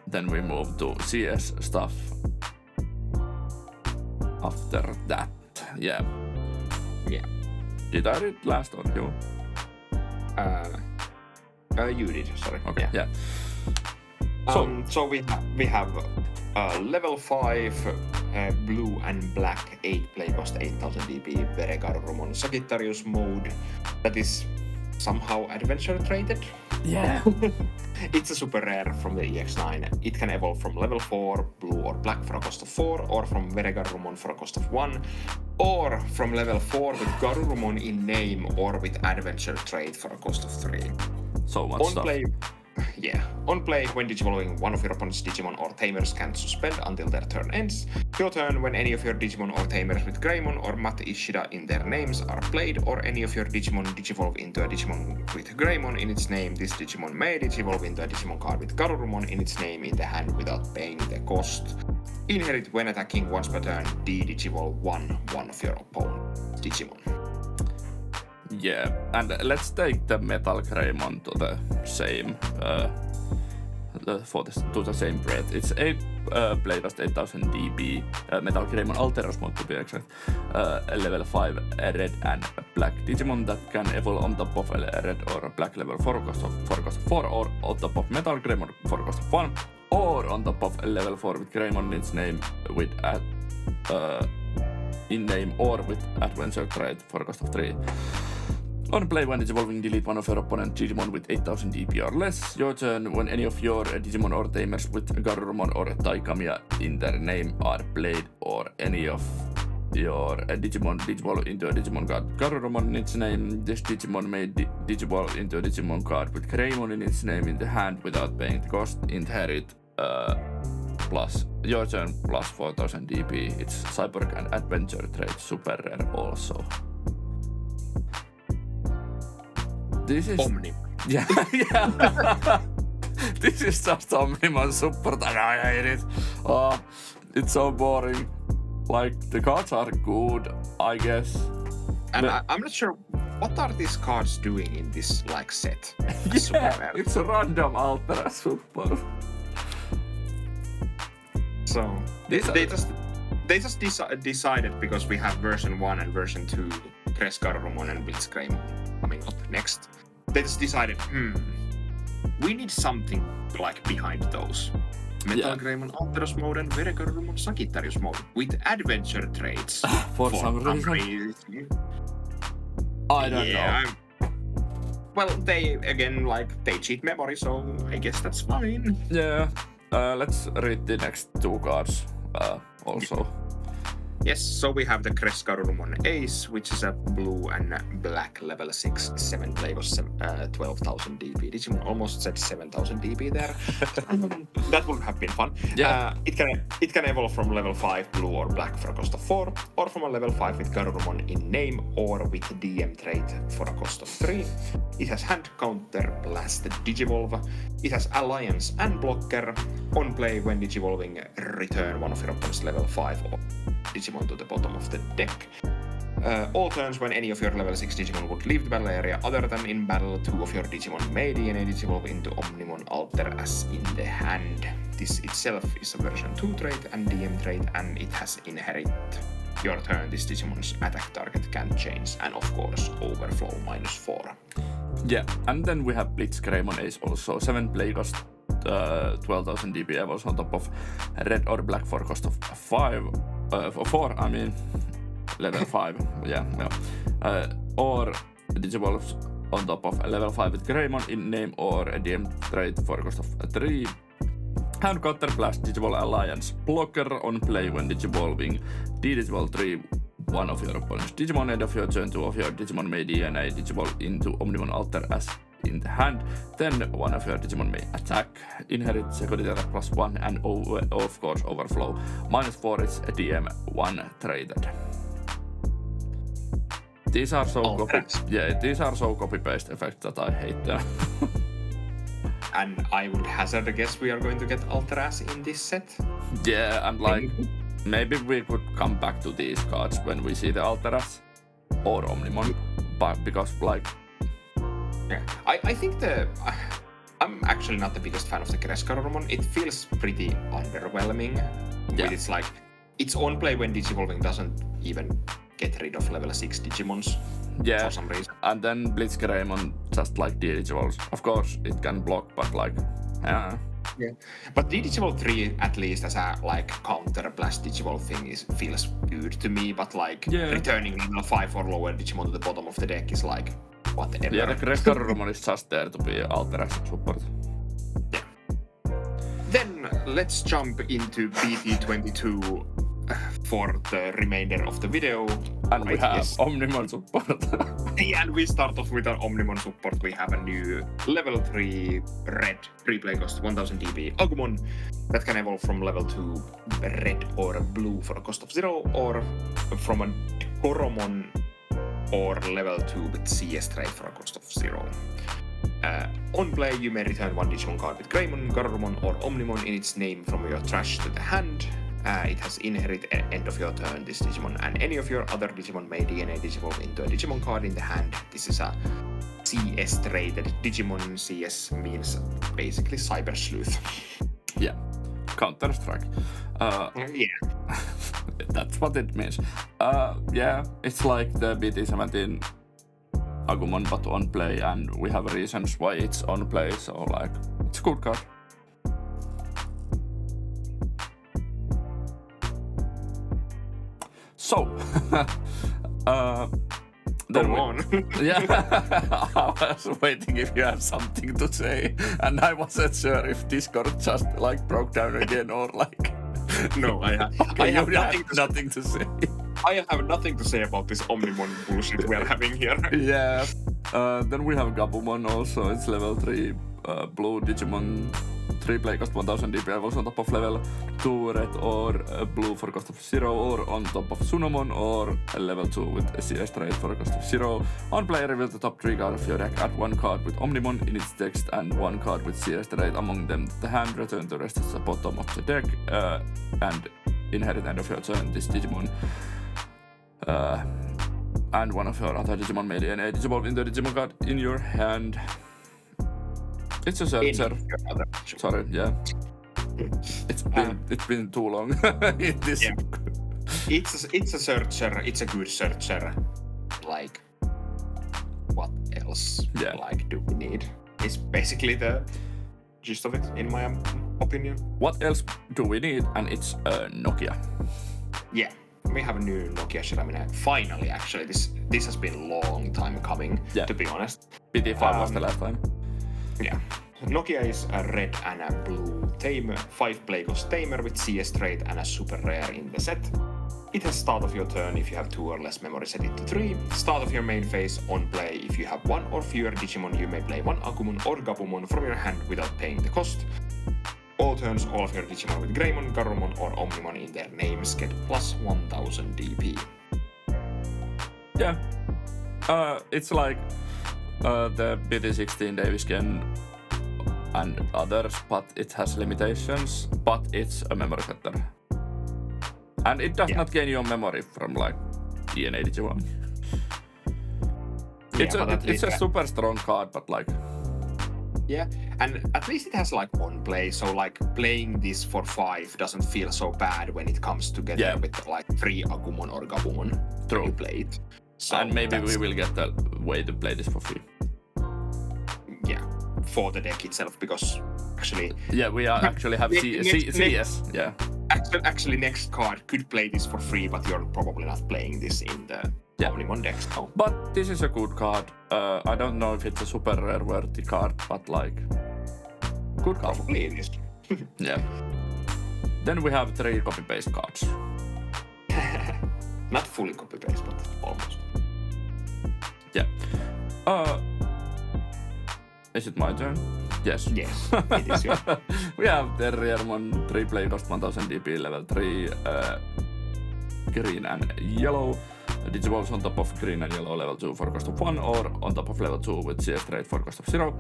then we move to CS stuff after that. Yeah. Did I read last or you? You did, sorry. Okay, yeah. So we have level 5 blue and black 8 play cost 8000 DP Ver.1 Sagittarius mode that is somehow adventure traded. Yeah. It's a super rare from the EX9. It can evolve from level 4 blue or black for a cost of 4, or from Ver.1 for a cost of 1, or from level 4 with Garurumon in name or with adventure trait for a cost of 3. So much stuff. On play, when digivolving, one of your opponent's Digimon or Tamers can suspend until their turn ends. Your turn, when any of your Digimon or Tamers with Greymon or Mat Ishida in their names are played, or any of your Digimon digivolve into a Digimon with Greymon in its name, this Digimon may digivolve into a Digimon card with Garurumon in its name in the hand without paying the cost. Inherit when attacking once per turn, digivolve one of your opponent's Digimon. Yeah, and let's take the Metal Greymon to the same to the same breath. It's play cost 8000 DP, Metal Greymon Alteros mode to be exact, level 5 red and black Digimon that can evolve on top of a red or black level 4 cost of 4 or on top of Metal Greymon for cost of 1 or on top of a level 4 with Greymon in its name with in name or with adventure trait for cost of 3. On play, when Digivolving, delete one of your opponent Digimon with 8000 DP or less. Your turn, when any of your Digimon or Tamers with Garurumon or Taikamiya in their name are played, or any of your Digimon Digivolve into a Digimon card Garurumon in its name, this Digimon may Digivolve into a Digimon card with Greymon in its name in the hand without paying the cost. Inherit plus your turn plus 4000 DP. It's Cyborg and Adventure trait super rare also. This is Omnimon. Yeah. This is just Omnimon Support and I hate it. It's so boring. Like, the cards are good, I guess. And I'm not sure what are these cards doing in this like set. Yeah, it's a random Altera Support. So they just decided, because we have version 1 and version 2 Garurumon and Blitzcrank coming up next. They just decided, we need something like behind those. Metal Greymon Alteros mode and Ver.1 Sagittarius mode with adventure traits. For some reason. I don't know. Well, they cheat memory, so I guess that's fine. Yeah. Let's read the next 2 cards also. Yes, so we have the Garurumon Ace, which is a blue and black level 6, 7 play was 12,000 DP. Digimon almost said 7,000 DP there. That would have been fun. Yeah. It can evolve from level 5 blue or black for a cost of 4, or from a level 5 with Garurumon in name or with DM trait for a cost of 3. It has hand counter blast Digivolve. It has alliance and blocker. On play, when Digivolving, return one of your opponent's level 5 or Digimon to the bottom of the deck. All turns, when any of your level 6 Digimon would leave the battle area other than in battle, 2 of your Digimon may DNA Digivolve into Omnimon Alter as in the hand. This itself is a version 2 trait and DM trait, and it has inherit. Your turn, this Digimon's attack target can change, and of course, overflow -4. Yeah, and then we have Blitzcrank Ace also. 7 play cost, 12,000 DP evos on top of red or black for cost of 4, I mean, level 5, or Digivolves on top of level 5 with Greymon in name or a DM trait for cost of 3. Hand counter blast Digivolve Alliance blocker. On play, when Digivolving, Digivolve 3 one of your opponent's Digimon. End of your turn, 2 of your Digimon may DNA Digivolve into Omnimon Alter as in the hand. Then one of your Digimon may attack. Inherit second attack +1 and of course overflow. -4 is DM 1 traded. These are so copy-paste effects that I hate them. And I would hazard a guess we are going to get Alteras in this set. Yeah, and maybe we could come back to these cards when we see the Alteras or Omnimon, but because yeah, I think I'm actually not the biggest fan of the Garurumon. It feels pretty underwhelming. Yeah. With its on play when Digivolving doesn't even get rid of level 6 Digimons. Yeah, for some reason. And then Blitzcrank just Digivolves. Of course, it can block, but yeah. But Digivolve 3, at least as a counter blast Digivolve thing, feels good to me. But returning level 5 or lower Digimon to the bottom of the deck is whatever. Yeah, the Garurumon is just there to be Alteras support. Yeah. Then let's jump into BT22 for the remainder of the video. And we have Omnimon Support. Yeah, and we start off with our Omnimon Support. We have a new level 3 red 3 play cost 1000 DP Agumon that can evolve from level 2 red or blue for a cost of 0, or from a Koromon or level 2 with CS trait for a cost of 0. On play, you may return one Digimon card with Greymon, Garurumon, or Omnimon in its name from your trash to the hand. It has inherit end of your turn this Digimon, and any of your other Digimon may DNA Digivolve into a Digimon card in the hand. This is a CS traded Digimon. CS means basically Cyber Sleuth. Yeah. Counter-Strike. Yeah. That's what it means. Yeah, it's like the BT17 Agumon but on play, and we have reasons why it's on play, so like it's a good card. So Come on. Yeah, I was waiting if you have something to say, and I wasn't sure if Discord just like broke down again or like. No, I Okay, have you have nothing to say. I have nothing to say about this Omnimon bullshit we are having here. Yeah. Then we have Gabumon also. It's level 3 blue Digimon, 3 play cost 1000 DP levels on top of level 2 red or blue for cost of 0, or on top of Sunomon, or level 2 with CS trade for cost of 0. On play, reveal the top 3 card of your deck, add 1 card with Omnimon in its text and 1 card with CS trade among them to the hand, return the rest to the bottom of the deck, and inherit end of your turn this Digimon. And one of your other Digimon may DNA Digivolve into the Digimon card in your hand. It's a searcher. Sorry, yeah. It's been too long. This. Yeah. It's a searcher. It's a good searcher. Like, what else? Yeah. Like, do we need? It's basically the gist of it, in my opinion. What else do we need? And it's Nokia. Yeah. We have a new Nokia Shiramine. Finally, actually, this has been a long time coming, to be honest. BT5 was the last time. Yeah. Nokia is a red and a blue tamer, 5 play cost tamer with CS trait and a super rare in the set. It has start of your turn if you have 2 or less memory, set it to 3. Start of your main phase on play if you have 1 or fewer Digimon, you may play 1 Agumon or Gabumon from your hand without paying the cost. All turns, all of your Digimon with Greymon, Garurumon or Omnimon in their names get plus 1000 DP. Yeah. It's like the BT16 Davisken and others, but it has limitations, but it's a memory setter. And it does not gain your memory from like DNA Digimon. It's a super strong card, but like... Yeah, and at least it has like on play, so like playing this for 5 doesn't feel so bad when it comes together with like 3 Agumon or Gabumon. True. You play it. So and maybe we will get a way to play this for free. Yeah, for the deck itself, because actually... Yeah, we actually have CS. Yeah. Actually, next card could play this for free, but you're probably not playing this in the Omnimon deck. So. But this is a good card. I don't know if it's a super rare worthy card, but like... Good card. Probably it is. Yeah. Then we have 3 copy-paste cards. Not fully copy-paste, but almost. Yeah. Is it my turn? Yes. Yes, it is your turn. We have Terriermon, 3 play cost 1000 DP, level 3, green and yellow. Digivolves on top of green and yellow level 2 for cost of 1, or on top of level 2 with CS trait for cost of 0.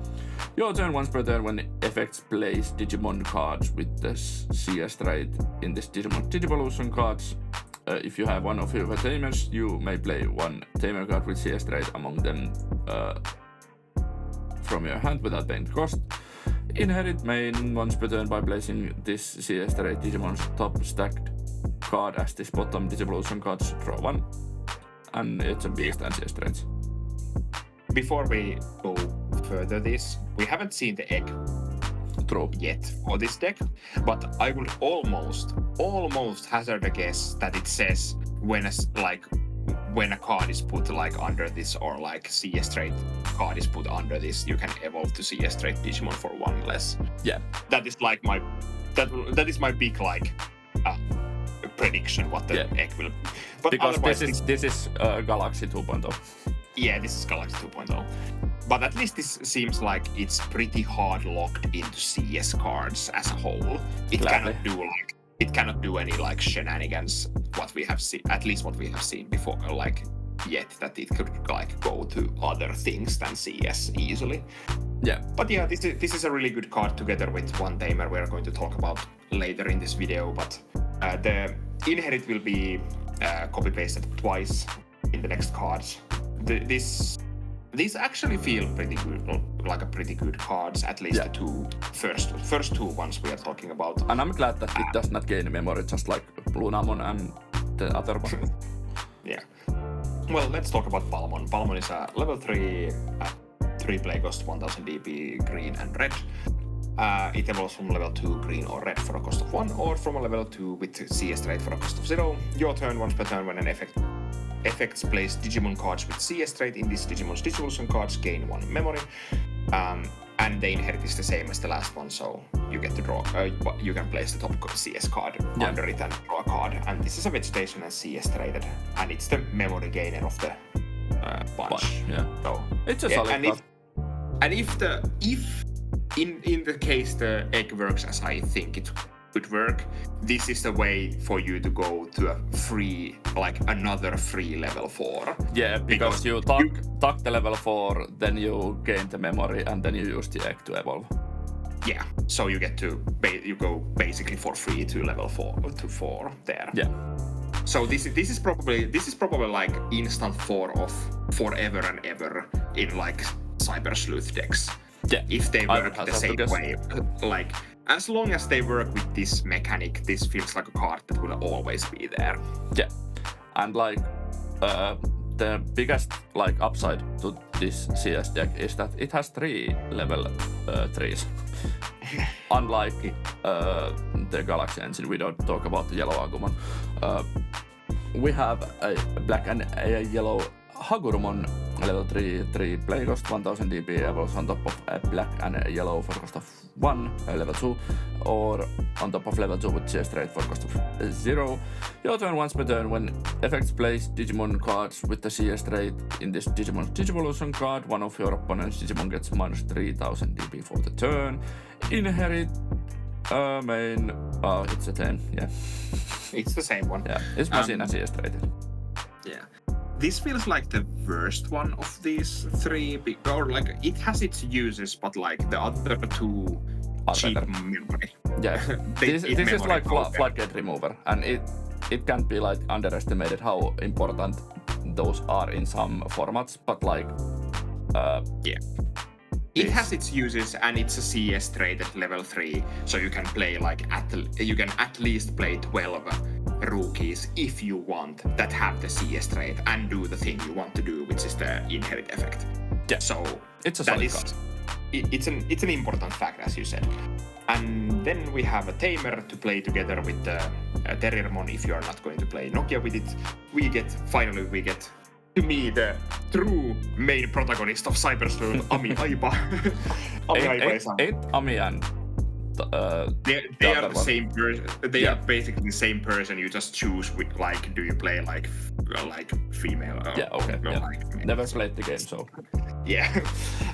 Your turn once per turn when effects plays Digimon cards with the CS trait in this Digimon Digivolution cards. If you have 1 of your tamers, you may play 1 tamer card with CS trait among them from your hand without paying the cost. Inherit main once per turn by placing this CS trait Digimon's top stacked card as this bottom Digivolution cards, draw 1. And it's a beast and CS traits. Before we go further this, we haven't seen the egg yet for this deck, but I would almost hazard a guess that it says when a card is put like under this, or like CS trait card is put under this, you can evolve to CS trait Digimon for 1 less. Yeah. That is like that is my big like prediction what the egg will be. But because this is Galaxy 2.0. Yeah, this is Galaxy 2.0. But at least this seems like it's pretty hard locked into CS cards as a whole. It cannot do any like shenanigans what we have seen, at least what we have seen before, like yet, that it could like go to other things than CS easily. Yeah. But yeah, this is a really good card together with 1 tamer we're going to talk about later in this video, but the inherit will be copy pasted twice in the next cards. These actually feel pretty good, like a pretty good cards, at least the first two ones we are talking about. And I'm glad that it does not gain memory, just like Lunamon and the other one. Yeah. Well, let's talk about Palmon. Palmon is a level 3, 3 play cost 1000 DP, green and red. It evolves from level 2 green or red for a cost of 1, or from a level 2 with CS trait for a cost of 0. Your turn, once per turn when an effects place Digimon cards with CS trait in this Digimon's Digivolution cards gain 1 memory. And the inherit is the same as the last one, so you get to draw, you can place the top CS card under it and draw a card. And this is a vegetation and CS traded, and it's the memory gainer of the bunch. Yeah. So it's a solid card. If in the case the egg works as I think it would work, this is the way for you to go to a free, like another free level 4. Yeah, because you tuck the level 4, then you gain the memory, and then you use the egg to evolve. Yeah, so you get to you go basically for free to level 4 there. Yeah. So this is probably like instant 4 of forever and ever in like Cyber Sleuth decks. Yeah, if they work the same way. Like, as long as they work with this mechanic, this feels like a card that will always be there. Yeah, and like the biggest like upside to this CS deck is that it has 3 level 3s. Unlike the Galaxy Engine, we don't talk about the yellow Agumon. We have a black and a yellow Hagurumon, level 3 play cost 1000 DP, evolves on top of a black and a yellow for cost of 1, level 2, or on top of level 2 with CS trait for cost of 0. Your turn, once per turn, when effects place Digimon cards with the CS trait in this Digimon's Digivolution card, one of your opponent's Digimon gets minus 3000 DP for the turn. Inherit main, it's the same, yeah. It's the same one. Yeah, it's machine and CS traded. Yeah. This feels like the worst one of these 3, or like it has its uses, but like the other 2 cheap memory. Yeah, this is like floodgate remover, and it can't be like underestimated how important those are in some formats, but like yeah. It has its uses, and it's a CS traded level 3, so you can play like you can at least play 12 rookies if you want that have the CS trait and do the thing you want to do, which is the inherit effect. Yeah. So it's a solid card. It's an important fact, as you said. And then we have a Tamer to play together with the Terriermon if you are not going to play Nokia with it. We get to me the true main protagonist of Cyber Sleuth, Ami Aiba. Ami Aiba is Ain't Ami and they are the same person. They are basically the same person. You just choose with like, do you play like female? Or, yeah, okay. Or, yeah. like, never played the game, so yeah.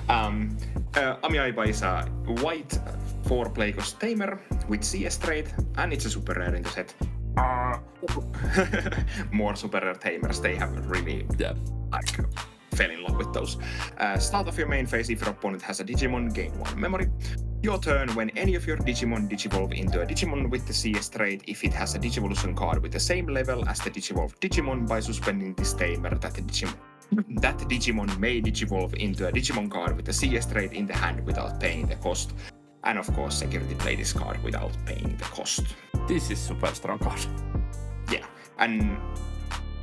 Ami Aiba is a white 4 play cost Tamer with CS trait, and it's a super rare in the set. More super rare Tamers, they have really like fell in love with those. Start of your main phase, if your opponent has a Digimon, gain 1 memory. Your turn, when any of your Digimon digivolve into a Digimon with the CS trait, if it has a Digivolution card with the same level as the digivolved Digimon, by suspending this Tamer, that Digimon may digivolve into a Digimon card with the CS trait in the hand without paying the cost. And of course, security play this card without paying the cost. This is super strong card. Yeah, and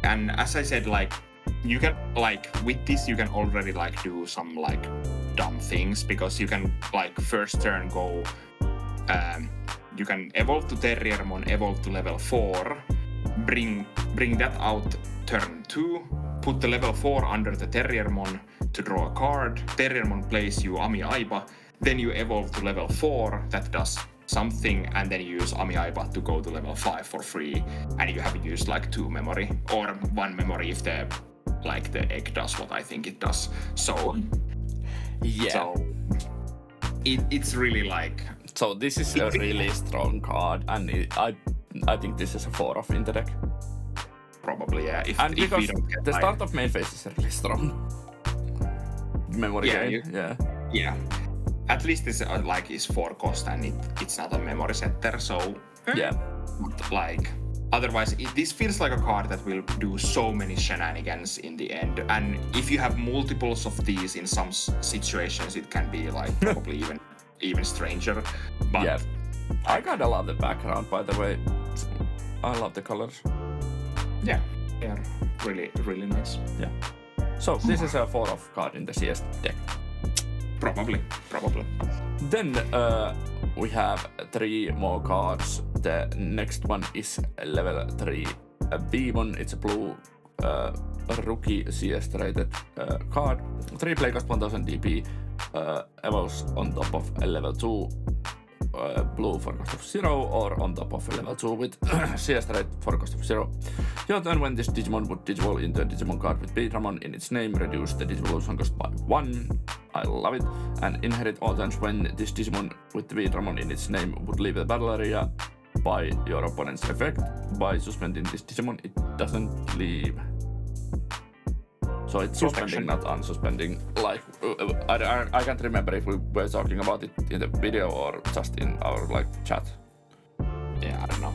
as I said, like, you can, like, with this you can already like do some like dumb things, because you can like first turn go, you can evolve to Terriermon, evolve to level 4, bring that out turn 2, put the level 4 under the Terriermon to draw a card. Terriermon plays you Ami Aiba, then you evolve to level 4, that does something, and then you use Ami Aiba to go to level 5 for free, and you have used like 2 memory, or 1 memory if the egg does what I think it does. So yeah, so it's really like, so this is a really strong card, and I think this is a 4 of in the deck. Probably, yeah. If because we don't get the start of main phase is really strong. Memory gain, yeah. At least this like is 4 cost, and it's not a memory setter, so yeah. But like otherwise, this feels like a card that will do so many shenanigans in the end. And if you have multiples of these in some situations, it can be like probably even stranger. But yeah, I kinda love the background, by the way. I love the colors. Yeah, they're really nice. Yeah. So this is a 4 of card in the CS deck. Probably. Then we have 3 more cards. The next one is level 3 Digimon. It's a blue rookie CS rated card. 3 play cost 1000 DP. Evos on top of level 2 blue for cost of 0, or on top of level 2 with CS rate for cost of 0. Your turn, when this Digimon would digivolve into a Digimon card with Veedramon in its name, reduce the digivolution cost by 1. I love it. And inherit all turns when this Digimon with Veedramon in its name would leave the battle area by your opponent's effect. By suspending this Digimon, it doesn't leave. So it's suspending, not unsuspending. Like, I can't remember if we were talking about it in the video or just in our like chat. Yeah, I don't know.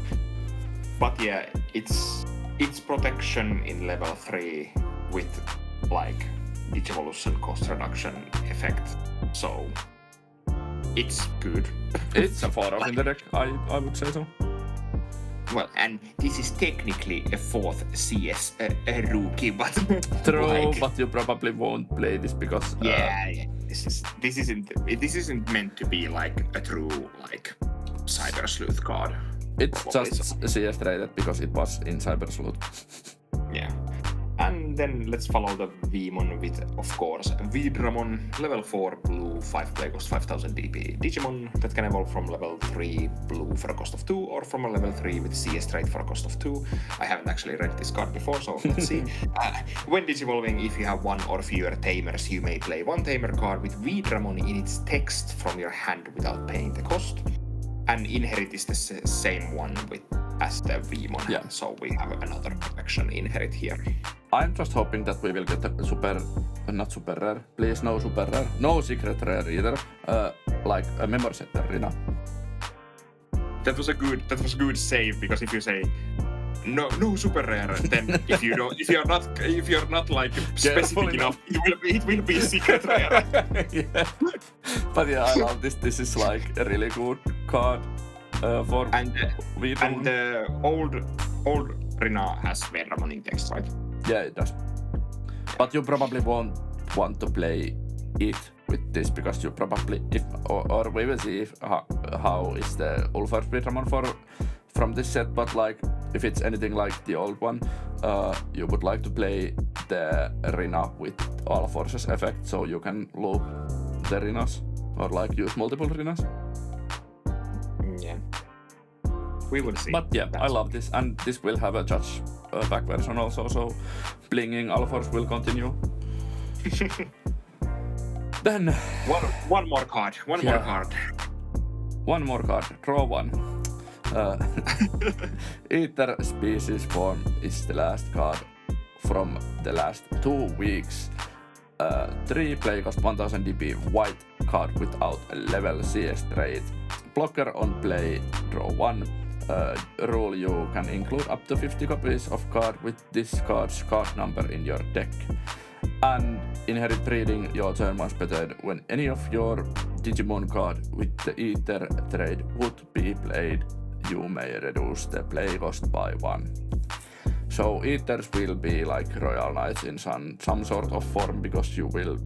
But yeah, it's protection in level 3 with like Digivolution cost reduction effect. So it's good. It's a 4 in the deck, I would say so. Well, and this is technically a 4th CS rookie, but true, like, but you probably won't play this because yeah. This isn't meant to be like a true like Cyber Sleuth card. It's just CS rated because it was in Cyber Sleuth. Yeah. And then let's follow the Veemon with, of course, Veedramon, level 4 blue, 5 play cost 5000 DP Digimon that can evolve from level 3 blue for a cost of 2, or from a level 3 with CS trait for a cost of 2. I haven't actually read this card before, so let's see. When digivolving, if you have 1 or fewer tamers, you may play 1 tamer card with Veedramon in its text from your hand without paying the cost. And inherit is the same one as the Veemon, yeah. So we have another protection inherit here. I'm just hoping that we will get a not super rare, please, no super rare, no secret rare either, like a member setter, Rina. That was a good save, because if you say no super rare, then if you're not like specific enough, it will be secret rare. Yeah. But yeah, I love this. This is like a really good card for Veedramon. And the old Rina has Veedramon in text, right? Yeah, it does. But you probably won't want to play it with this, because you probably, or we will see how is the UlforceVeedramon from this set, but like if it's anything like the old one, you would like to play the Rina with all forces effect, so you can loop the Rinas or like use multiple Rinas. Yeah. We will see. But yeah, I love this, and this will have a judge back version also, so blinging Ulforce will continue. Then one more card. One more card. Draw 1. Ether Species Form is the last card from the last 2 weeks. 3 play cost 1000 DP white card without a level CS trait. Blocker on play, draw 1. Rule: you can include up to 50 copies of card with this card's card number in your deck. And inherit breeding, your turn once bettered. When any of your Digimon card with the Ether trait would be played, you may reduce the play cost by 1. So Ethers will be like Royal Knights in some sort of form, because you will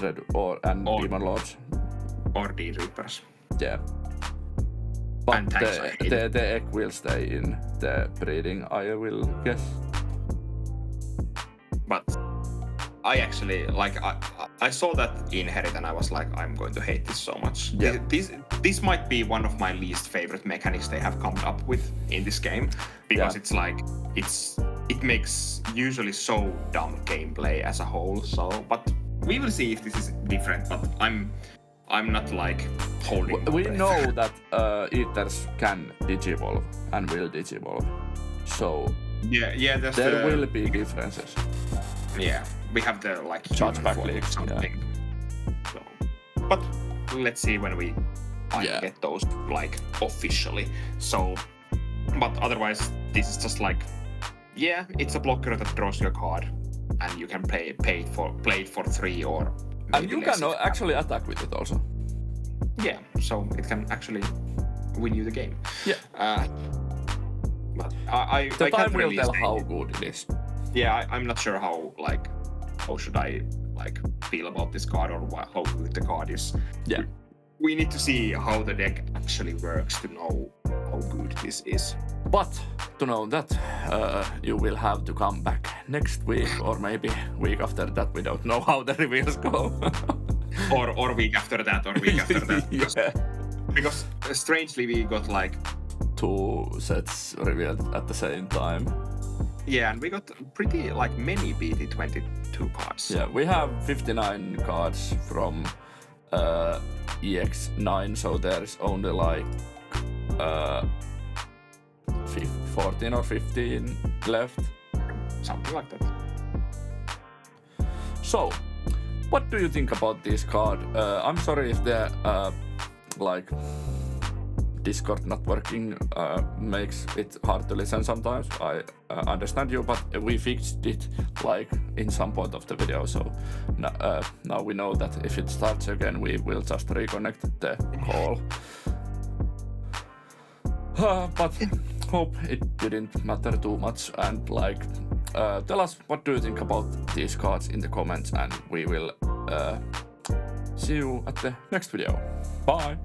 Demon Lords. Or D-Reapers. Yeah. But the egg will stay in the breeding, I will guess. But I actually, like, I saw that inherit and I was like, I'm going to hate this so much. Yeah. This might be one of my least favorite mechanics they have come up with in this game, because it's like, it makes usually so dumb gameplay as a whole. So, but we will see if this is different, but I'm not like holding. We know that Ethers can digivolve and will digivolve, so yeah, there will be differences. Yeah, we have the like chargeback league something. Yeah. So, but let's see when we get those like officially. So But otherwise, this is just like, yeah, it's a blocker that draws you a card, and you can play it for 3 or. And you can actually attack with it also. Yeah, so it can actually win you the game. Yeah. But I time can't will really tell say how good it is. Yeah, I'm not sure how should I feel about this card or how good the card is. Yeah. We need to see how the deck actually works to know how good this is. But to know that, you will have to come back next week or maybe week after that. We don't know how the reveals go. or week after that or week after that. Because strangely we got 2 sets revealed at the same time. Yeah, and we got pretty many BT22 cards. Yeah, we have 59 cards from EX9, so there's only 14 or 15 left. Something like that. So, what do you think about this card? I'm sorry if the Discord not working makes it hard to listen sometimes. I understand you, but we fixed it in some point of the video, so now we know that if it starts again, we will just reconnect the call. But hope it didn't matter too much, and tell us what do you think about these cards in the comments, and we will see you at the next video. Bye!